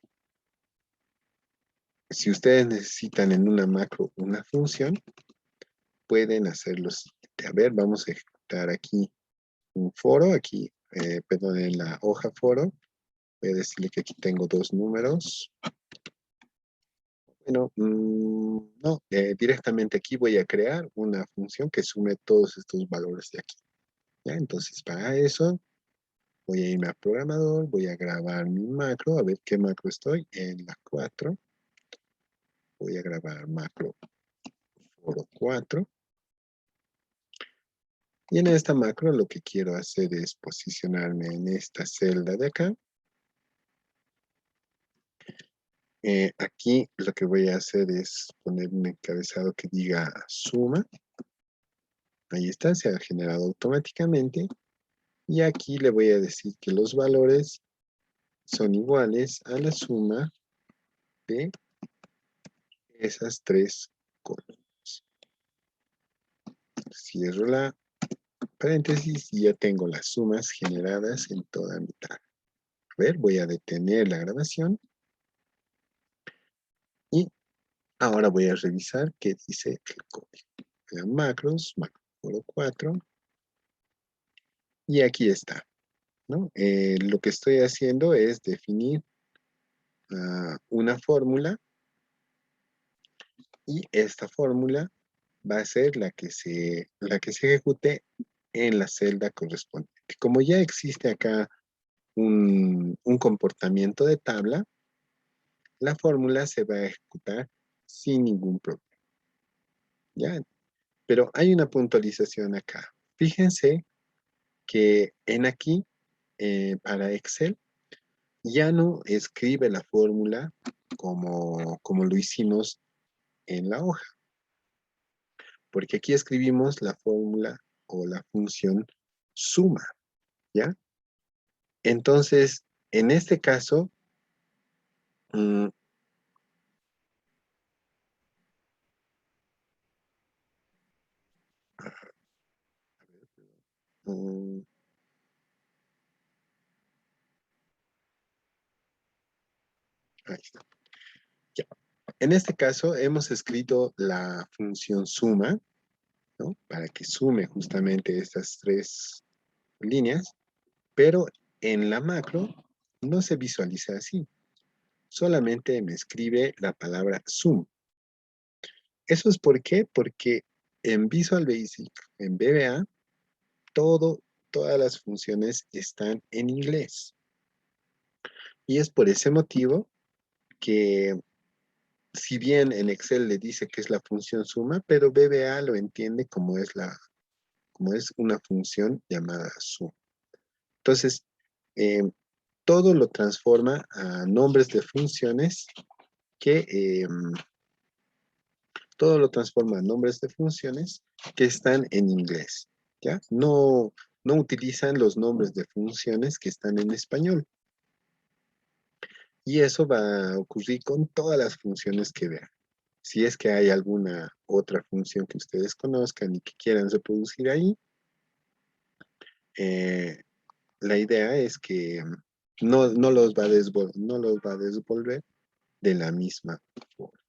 si ustedes necesitan en una macro una función, pueden hacer lo siguiente. A ver, vamos a ejecutar aquí un foro, aquí, perdón, en la hoja foro. Voy a decirle que aquí tengo dos números. Bueno, no, directamente aquí voy a crear una función que sume todos estos valores de aquí, ¿ya? Entonces, para eso, voy a irme a programador, voy a grabar mi macro, a ver qué macro estoy, en la 4. Voy a grabar macro foro 4. Y en esta macro lo que quiero hacer es posicionarme en esta celda de acá. Aquí lo que voy a hacer es poner un encabezado que diga suma. Ahí está, se ha generado automáticamente. Y aquí le voy a decir que los valores son iguales a la suma de esas tres columnas. Cierro la paréntesis y ya tengo las sumas generadas en toda mi tabla. A ver, voy a detener la grabación y ahora voy a revisar qué dice el código. Macros, macro 4, y aquí está, ¿no? Lo que estoy haciendo es definir una fórmula y esta fórmula va a ser la que se ejecute en la celda correspondiente. Como ya existe acá un comportamiento de tabla, la fórmula se va a ejecutar sin ningún problema, ¿ya? Pero hay una puntualización acá. Fíjense que en aquí, para Excel, ya no escribe la fórmula como lo hicimos en la hoja, porque aquí escribimos la fórmula o la función suma, ¿ya? Entonces, en este caso, mm, mm, ahí está. Ya. En este caso, hemos escrito la función suma, ¿no? Para que sume justamente estas tres líneas, pero en la macro no se visualiza así. Solamente me escribe la palabra sum. ¿Eso es por qué? Porque en Visual Basic, en VBA, todas las funciones están en inglés. Y es por ese motivo que, si bien en Excel le dice que es la función suma, pero VBA lo entiende como es una función llamada sum. Entonces, eh, todo lo transforma a nombres de funciones que todo lo transforma a nombres de funciones que están en inglés, ¿ya? No utilizan los nombres de funciones que están en español. Y eso va a ocurrir con todas las funciones que vean. Si es que hay alguna otra función que ustedes conozcan y que quieran reproducir ahí, eh, la idea es que no los va a devolver de la misma forma,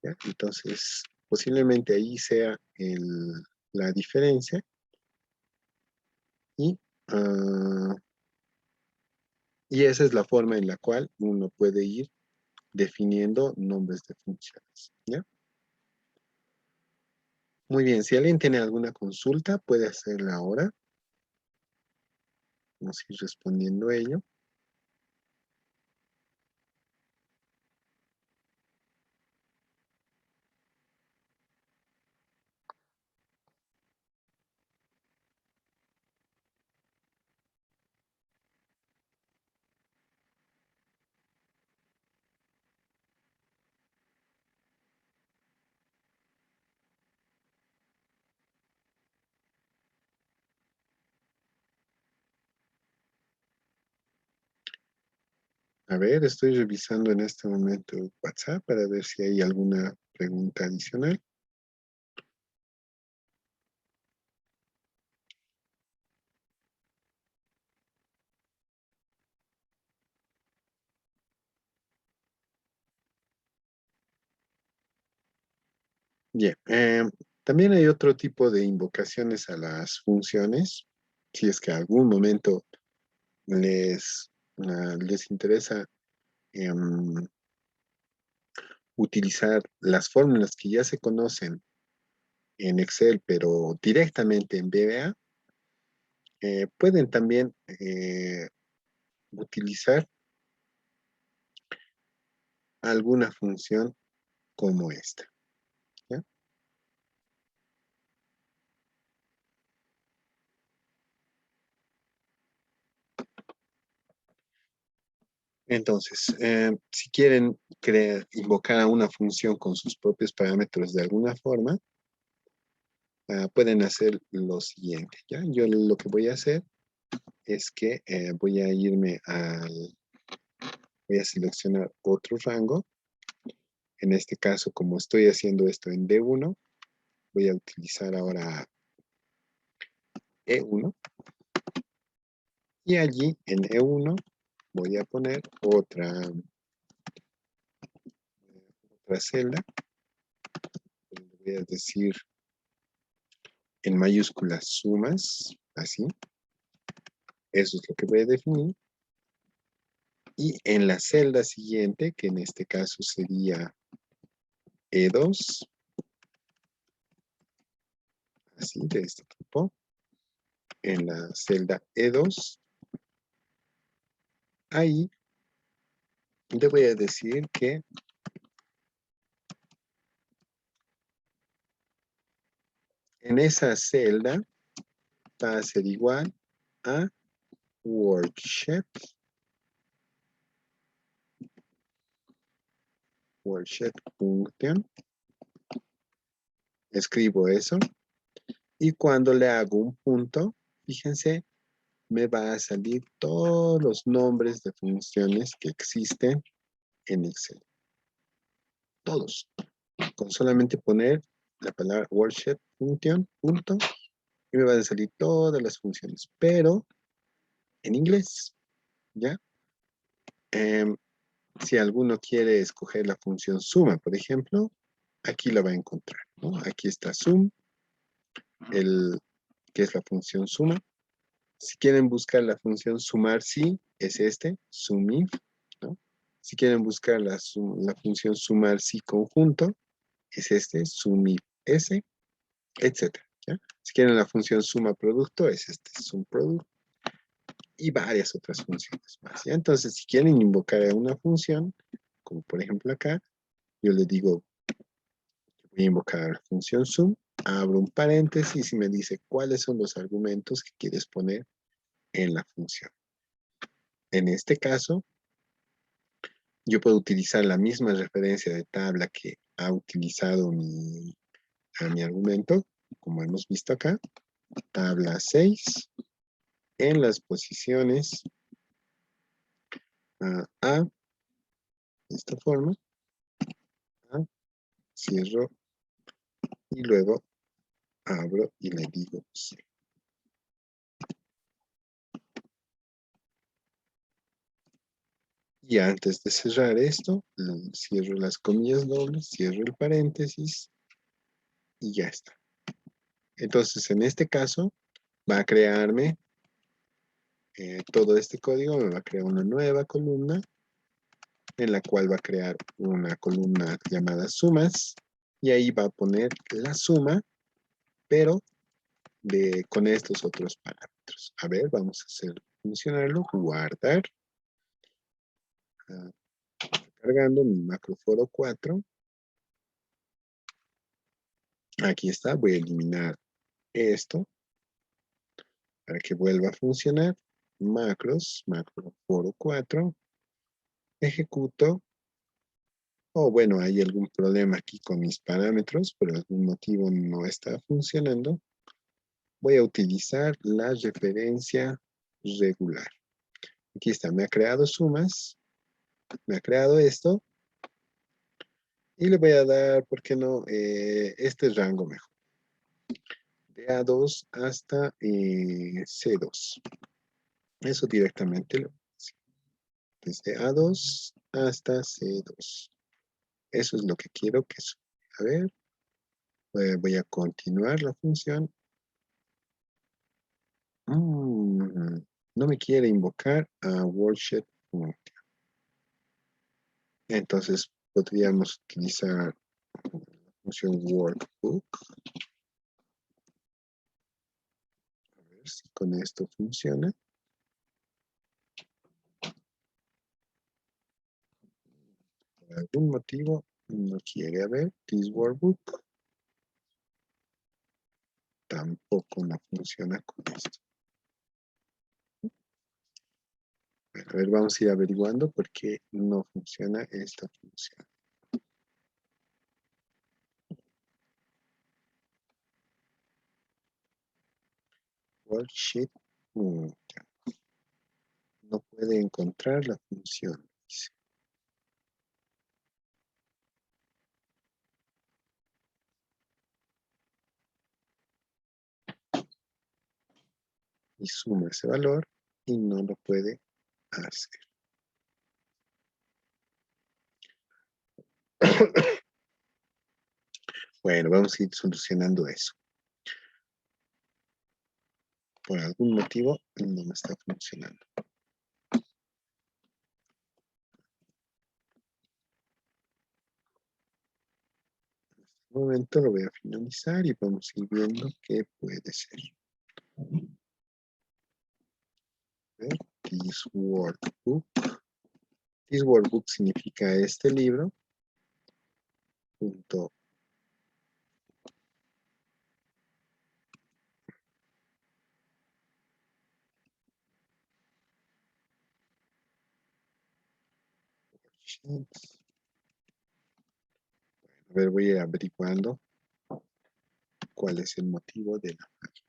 ¿ya? Entonces, posiblemente ahí sea la diferencia y, ah, y esa es la forma en la cual uno puede ir definiendo nombres de funciones, ¿ya? Muy bien, si alguien tiene alguna consulta, puede hacerla ahora. Vamos a ir respondiendo a ello. A ver, estoy revisando en este momento WhatsApp para ver si hay alguna pregunta adicional. Bien, también hay otro tipo de invocaciones a las funciones. Si es que algún momento les interesa em, utilizar las fórmulas que ya se conocen en Excel, pero directamente en VBA, pueden también utilizar alguna función como esta, ¿ya? Entonces, si quieren invocar a una función con sus propios parámetros de alguna forma, pueden hacer lo siguiente, ¿ya? Yo lo que voy a hacer es que voy a seleccionar otro rango. En este caso, como estoy haciendo esto en D1, voy a utilizar ahora E1 y allí en E1 voy a poner otra celda, donde voy a decir en mayúsculas sumas, así, eso es lo que voy a definir. Y en la celda siguiente, que en este caso sería E2, así, de este tipo, en la celda E2, ahí le voy a decir que en esa celda va a ser igual a worksheet function. Escribo eso y cuando le hago un punto, fíjense, me va a salir todos los nombres de funciones que existen en Excel. Todos. Con solamente poner la palabra worksheet function, punto, y me van a salir todas las funciones, pero en inglés, ¿ya? Em, si alguno quiere escoger la función suma, por ejemplo, aquí la va a encontrar, ¿no? Aquí está sum, que es la función suma. Si quieren buscar la función sumar sí, es este, sumif, ¿no? Si quieren buscar la función sumar sí conjunto, es este, sumif s, etcétera, ¿ya? Si quieren la función suma producto, es este, sum product, y varias otras funciones más, ¿ya? Entonces, si quieren invocar a una función, como por ejemplo acá, yo le digo, voy a invocar la función sum, abro un paréntesis y me dice cuáles son los argumentos que quieres poner en la función. En este caso, yo puedo utilizar la misma referencia de tabla que ha utilizado a mi argumento, como hemos visto acá, tabla 6, en las posiciones A, de esta forma, A, cierro y luego abro y le digo C. Y antes de cerrar esto, cierro las comillas dobles, cierro el paréntesis y ya está. Entonces, en este caso, va a crearme todo este código, me va a crear una nueva columna en la cual va a crear una columna llamada sumas y ahí va a poner la suma, pero con estos otros parámetros. A ver, vamos a hacer funcionarlo, guardar, cargando mi macro foro 4. Aquí está, voy a eliminar esto para que vuelva a funcionar. Macros, macro foro 4, ejecuto. O bueno, hay algún problema aquí con mis parámetros, por algún motivo no está funcionando. Voy a utilizar la referencia regular. Aquí está, me ha creado sumas, me ha creado esto, y le voy a dar, ¿por qué no? Este rango mejor. De A2 hasta C2. Eso directamente lo desde A2 hasta C2. Eso es lo que quiero que suba. A ver, voy a continuar la función. No me quiere invocar a worksheet. Entonces podríamos utilizar la función workbook. A ver si con esto funciona. Por algún motivo no quiere. A ver, this workbook. Tampoco no funciona con esto. A ver, vamos a ir averiguando por qué no funciona esta función. Worksheet. No puede encontrar la función. Dice. Y suma ese valor y no lo puede hacer. Bueno, vamos a ir solucionando eso. Por algún motivo no me está funcionando. En este momento lo voy a finalizar y vamos a ir viendo qué puede ser. This workbook. This workbook significa este libro. Punto. Bueno, a ver, voy a ir averiguando cuál es el motivo de la falla.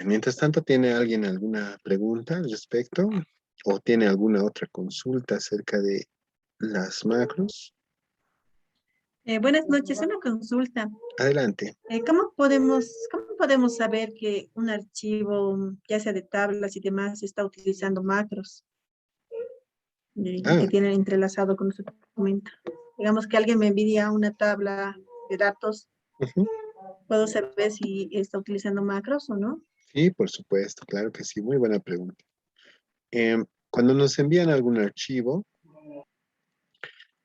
Mientras tanto, ¿tiene alguien alguna pregunta al respecto? ¿O tiene alguna otra consulta acerca de las macros? Buenas noches, una consulta. Adelante. ¿Cómo podemos saber que un archivo, ya sea de tablas y demás, está utilizando macros y Ah, que tienen entrelazado con nuestro documento? Digamos que alguien me envía una tabla de datos, ujú. ¿puedo saber si está utilizando macros o no? Sí, por supuesto, claro que sí. Muy buena pregunta. Cuando nos envían algún archivo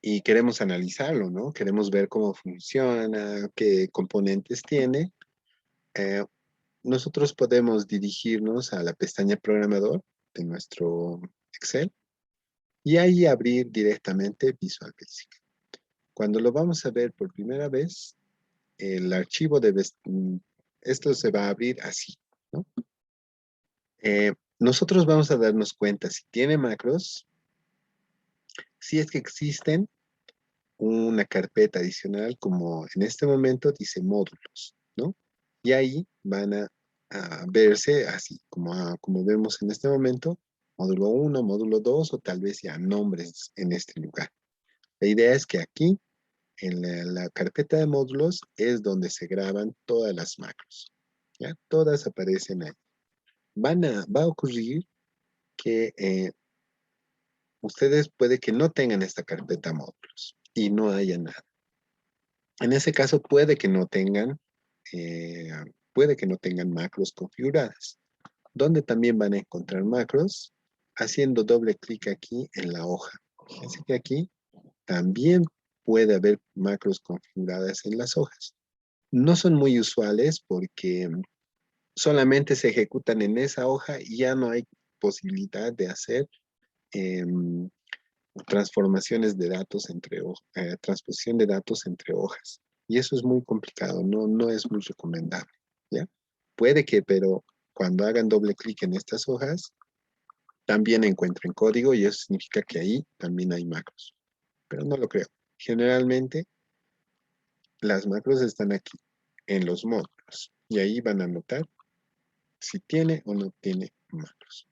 y queremos analizarlo, ¿no? Queremos ver cómo funciona, qué componentes tiene. eh, Nosotros podemos dirigirnos a la pestaña programador de nuestro Excel y ahí abrir directamente Visual Basic. Cuando lo vamos a ver por primera vez, el archivo esto se va a abrir así, ¿no? Nosotros vamos a darnos cuenta si tiene macros, si es que existen una carpeta adicional como en este momento dice módulos, ¿no? Y ahí van a verse así, como vemos en este momento, módulo 1, módulo 2 o tal vez ya nombres en este lugar. La idea es que aquí, en la carpeta de módulos, es donde se graban todas las macros, ¿ya? Todas aparecen ahí. Va a ocurrir que ustedes puede que no tengan esta carpeta módulos y no haya nada. En ese caso puede que no tengan puede que no tengan macros configuradas. ¿Dónde también van a encontrar macros? Haciendo doble clic aquí en la hoja. Fíjense que aquí también puede haber macros configuradas en las hojas. No son muy usuales porque solamente se ejecutan en esa hoja y ya no hay posibilidad de hacer em, transformaciones de datos transposición de datos entre hojas. Y eso es muy complicado, no es muy recomendable, ¿ya? Puede que, pero cuando hagan doble clic en estas hojas, también encuentren código y eso significa que ahí también hay macros. Pero no lo creo. Generalmente, las macros están aquí, en los módulos. Y ahí van a notar si tiene o no tiene macros.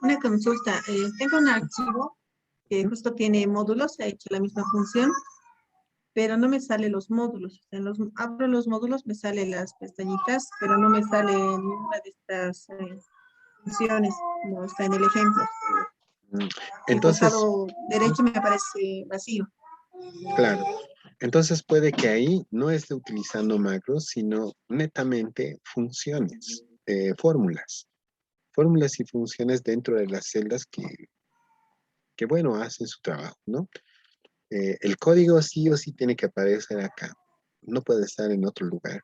Una consulta. Tengo un archivo que justo tiene módulos, ha hecho la misma función, pero no me salen los módulos. O sea, abro los módulos, me salen las pestañitas, pero no me sale ninguna de estas funciones, como está en el ejemplo. Mm, El Entonces, costado derecho me aparece vacío. claro. Entonces puede que ahí no esté utilizando macros, sino netamente funciones, fórmulas. Fórmulas y funciones dentro de las celdas que bueno, hacen su trabajo, ¿no? El código sí o sí tiene que aparecer acá. No puede estar en otro lugar.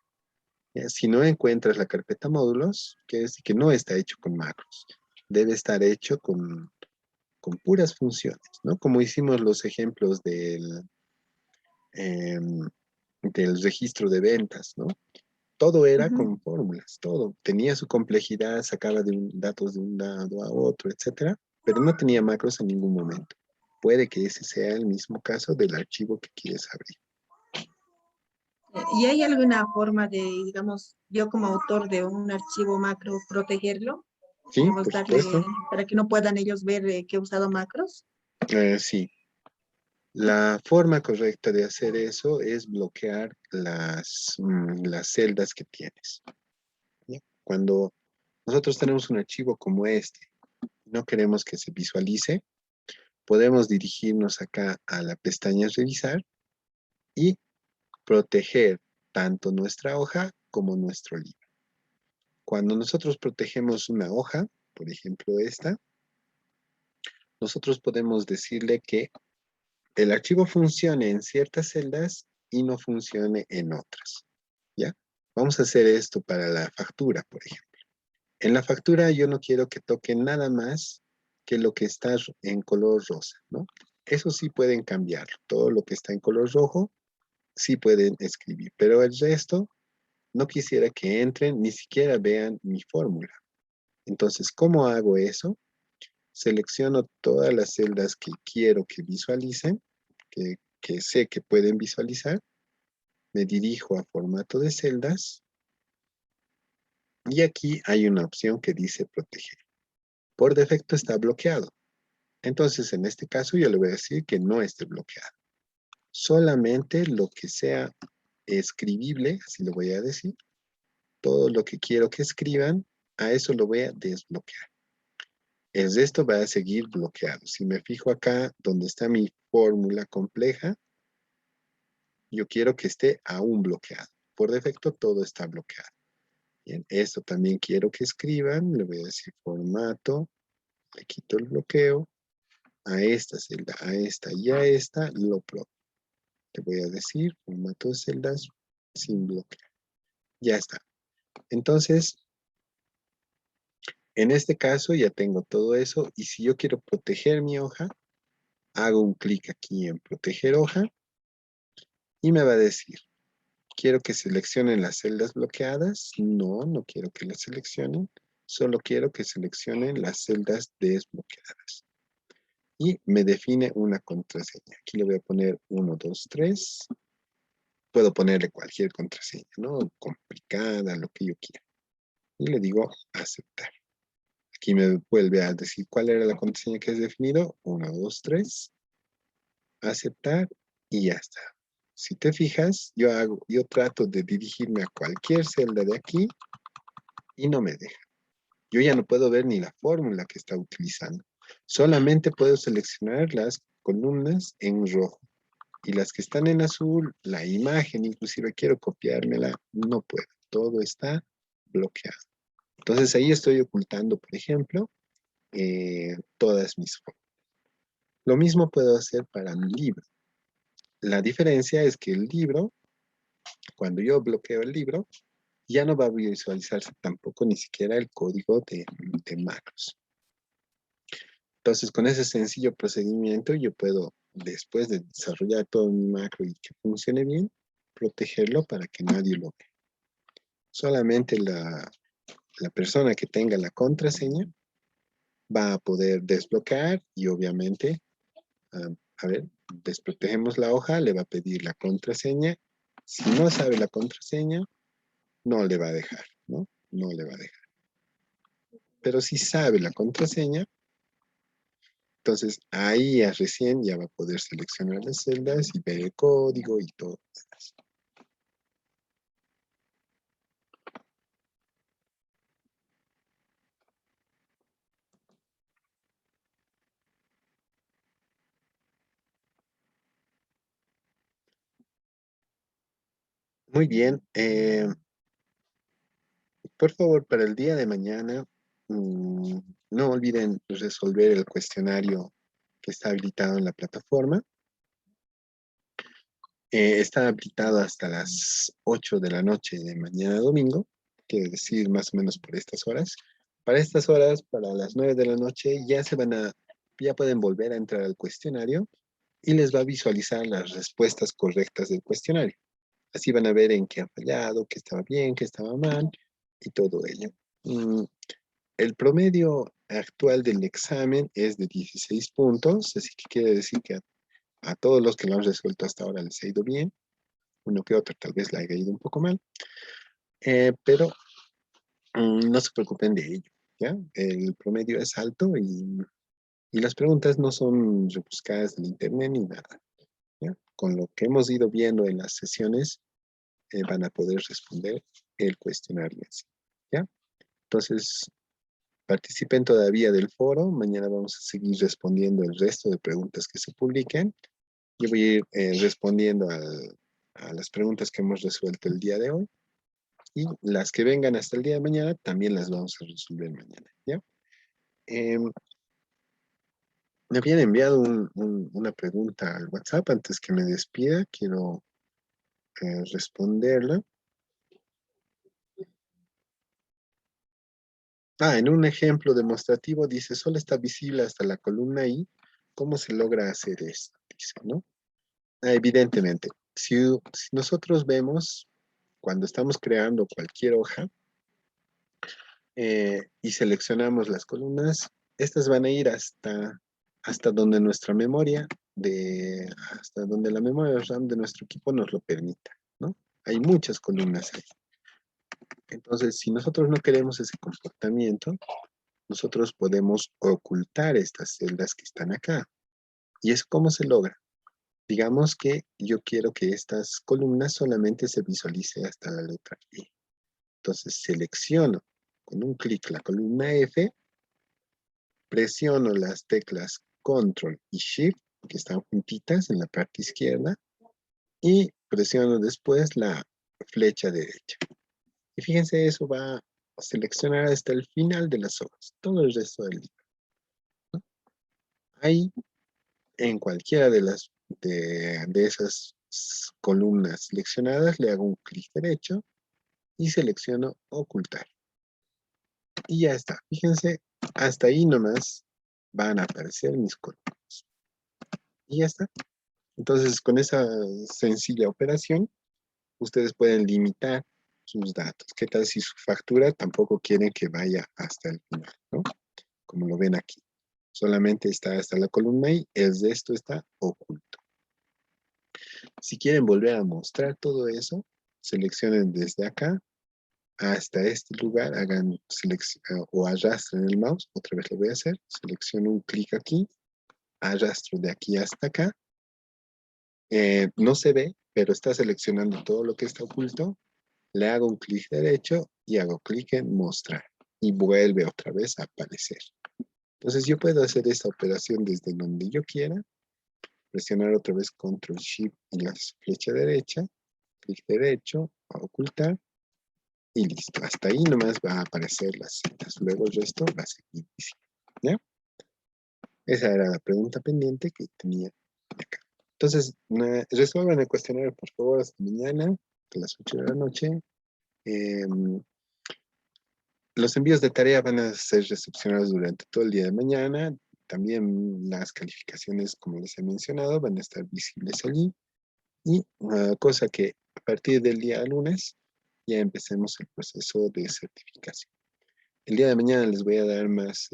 Si no encuentras la carpeta módulos, quiere decir que no está hecho con macros. Debe estar hecho con puras funciones, ¿no? Como hicimos los ejemplos em, del registro de ventas, ¿no? Todo era Ujú. con fórmulas, todo. Tenía su complejidad, sacaba datos de un lado a otro, etcétera, pero no tenía macros en ningún momento. Puede que ese sea el mismo caso del archivo que quieres abrir. ¿Y hay alguna forma de, digamos, yo como autor de un archivo macro, protegerlo? Sí, Digamos, por darle, supuesto. para que no puedan ellos ver que he usado macros. Sí. La forma correcta de hacer eso es bloquear las celdas que tienes. ¿Ya? Cuando nosotros tenemos un archivo como este, no queremos que se visualice, podemos dirigirnos acá a la pestaña Revisar y proteger tanto nuestra hoja como nuestro libro. Cuando nosotros protegemos una hoja, por ejemplo esta, nosotros podemos decirle que el archivo funcione en ciertas celdas y no funcione en otras. ¿Ya? Vamos a hacer esto para la factura, por ejemplo. En la factura yo no quiero que toque nada más que lo que está en color rosa, ¿no? Eso sí pueden cambiarlo. Todo lo que está en color rojo sí pueden escribir, pero el resto no quisiera que entren ni siquiera vean mi fórmula. Entonces, ¿cómo hago eso? Selecciono todas las celdas que quiero que visualicen, que sé que pueden visualizar, me dirijo a formato de celdas y aquí hay una opción que dice proteger. Por defecto está bloqueado. Entonces, en este caso, yo le voy a decir que no esté bloqueado. Solamente lo que sea escribible, así lo voy a decir, todo lo que quiero que escriban, a eso lo voy a desbloquear. El resto va a seguir bloqueado. Si me fijo acá donde está mi fórmula compleja, yo quiero que esté aún bloqueado. Por defecto todo está bloqueado. Bien, esto también quiero que escriban. Le voy a decir formato, le quito el bloqueo. A esta celda, a esta y a esta lo bloqueo. Le voy a decir formato de celdas sin bloquear. Ya está. Entonces, en este caso ya tengo todo eso y si yo quiero proteger mi hoja, hago un clic aquí en proteger hoja y me va a decir, ¿quiero que seleccionen las celdas bloqueadas? No, no quiero que las seleccionen, solo quiero que seleccionen las celdas desbloqueadas. Y me define una contraseña. Aquí le voy a poner 1, 2, 3. Puedo ponerle cualquier contraseña, ¿no? Complicada, lo que yo quiera. Y le digo aceptar. Aquí me vuelve a decir cuál era la contraseña que has definido. 1, 2, 3. Aceptar y ya está. Si te fijas, yo trato de dirigirme a cualquier celda de aquí y no me deja. Yo ya no puedo ver ni la fórmula que está utilizando. Solamente puedo seleccionar las columnas en rojo. Y las que están en azul, la imagen, inclusive quiero copiármela, no puedo. Todo está bloqueado. Entonces ahí estoy ocultando, por ejemplo, todas mis fotos. Lo mismo puedo hacer para mi libro. La diferencia es que el libro, cuando yo bloqueo el libro, ya no va a visualizarse tampoco ni siquiera el código de macros. Entonces, con ese sencillo procedimiento, yo puedo, después de desarrollar todo mi macro y que funcione bien, protegerlo para que nadie lo vea. Solamente la persona que tenga la contraseña va a poder desbloquear y obviamente, a ver, desprotegemos la hoja, le va a pedir la contraseña. Si no sabe la contraseña, no le va a dejar, ¿no? No le va a dejar. Pero si sabe la contraseña, entonces ahí recién ya va a poder seleccionar las celdas y ver el código y todo. Muy bien. Por favor, para el día de mañana, no olviden resolver el cuestionario que está habilitado en la plataforma. Está habilitado hasta las 8 de la noche de mañana domingo, quiere decir más o menos por estas horas. Para estas horas, para las 9 de la noche, ya pueden volver a entrar al cuestionario y les va a visualizar las respuestas correctas del cuestionario. Así van a ver en qué ha fallado, qué estaba bien, qué estaba mal y todo ello. El promedio actual del examen es de 16 puntos, así que quiere decir que a todos los que lo han resuelto hasta ahora les ha ido bien. Uno que otro tal vez le haya ido un poco mal, pero no se preocupen de ello, ¿ya? El promedio es alto y las preguntas no son rebuscadas en internet ni nada, ¿ya? Con lo que hemos ido viendo en las sesiones, van a poder responder el cuestionario, ¿ya? Entonces, participen todavía del foro. Mañana vamos a seguir respondiendo el resto de preguntas que se publiquen. Yo voy a ir respondiendo a las preguntas que hemos resuelto el día de hoy. Y las que vengan hasta el día de mañana también las vamos a resolver mañana, ¿ya? Me habían enviado una pregunta al WhatsApp antes que me despida. Quiero responderla. En un ejemplo demostrativo dice, solo está visible hasta la columna I. ¿Cómo se logra hacer esto? Dice, ¿no? Evidentemente, si nosotros vemos cuando estamos creando cualquier hoja y seleccionamos las columnas, estas van a ir hasta donde nuestra memoria, hasta donde la memoria RAM de nuestro equipo nos lo permita, ¿no? Hay muchas columnas ahí. Entonces, si nosotros no queremos ese comportamiento, nosotros podemos ocultar estas celdas que están acá. ¿Y es cómo se logra? Digamos que yo quiero que estas columnas solamente se visualice hasta la letra E. Entonces selecciono con un clic la columna F, presiono las teclas Control y Shift, que están juntitas en la parte izquierda, y presiono después la flecha derecha. Y fíjense, eso va a seleccionar hasta el final de las hojas, todo el resto del libro, ¿no? Ahí, en cualquiera de esas columnas seleccionadas, le hago un clic derecho y selecciono ocultar. Y ya está. Fíjense, hasta ahí nomás van a aparecer mis columnas. Y ya está. Entonces, con esa sencilla operación, ustedes pueden limitar sus datos. ¿Qué tal si su factura tampoco quieren que vaya hasta el final, ¿no? Como lo ven aquí. Solamente está hasta la columna I, el resto está oculto. Si quieren volver a mostrar todo eso, seleccionen desde acá hasta este lugar, hagan o arrastren el mouse, otra vez lo voy a hacer, selecciono un clic aquí, arrastro de aquí hasta acá, no se ve, pero está seleccionando todo lo que está oculto, le hago un clic derecho y hago clic en mostrar y vuelve otra vez a aparecer. Entonces yo puedo hacer esta operación desde donde yo quiera presionar otra vez Control Shift y la flecha derecha, clic derecho, a ocultar, y listo. Hasta ahí nomás va a aparecer las citas. Luego el resto va a seguir visible, ¿ya? Esa era la pregunta pendiente que tenía acá. Entonces, resuelvan el cuestionario, por favor, hasta mañana, a las 8 de la noche. Los envíos de tarea van a ser recepcionados durante todo el día de mañana. También las calificaciones, como les he mencionado, van a estar visibles allí. Y cosa que a partir del día lunes ya empecemos el proceso de certificación. El día de mañana les voy a dar más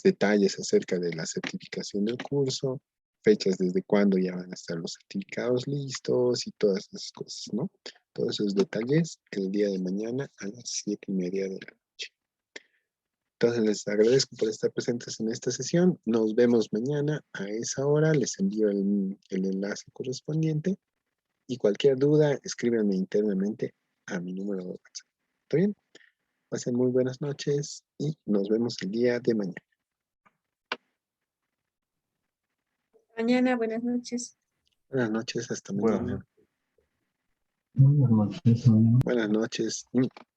detalles acerca de la certificación del curso, fechas desde cuándo ya van a estar los certificados listos y todas esas cosas, ¿no? Todos esos detalles el día de mañana a las 7:30 de la noche. Entonces les agradezco por estar presentes en esta sesión. Nos vemos mañana a esa hora. Les envío el enlace correspondiente y cualquier duda, escríbanme internamente a mi número de WhatsApp. ¿Está bien? Pasen muy buenas noches y nos vemos el día de mañana. Mañana, buenas noches. Buenas noches, hasta Buenas mañana. noches. Buenas noches. Buenas noches.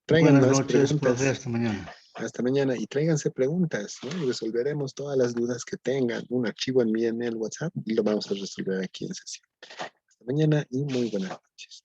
Traigan Buenas más noches, profe, preguntas. hasta mañana. Hasta mañana. Y tráiganse preguntas, ¿no? Y resolveremos todas las dudas que tengan. Un archivo envíenme el WhatsApp y lo vamos a resolver aquí en sesión. Hasta mañana y muy buenas noches.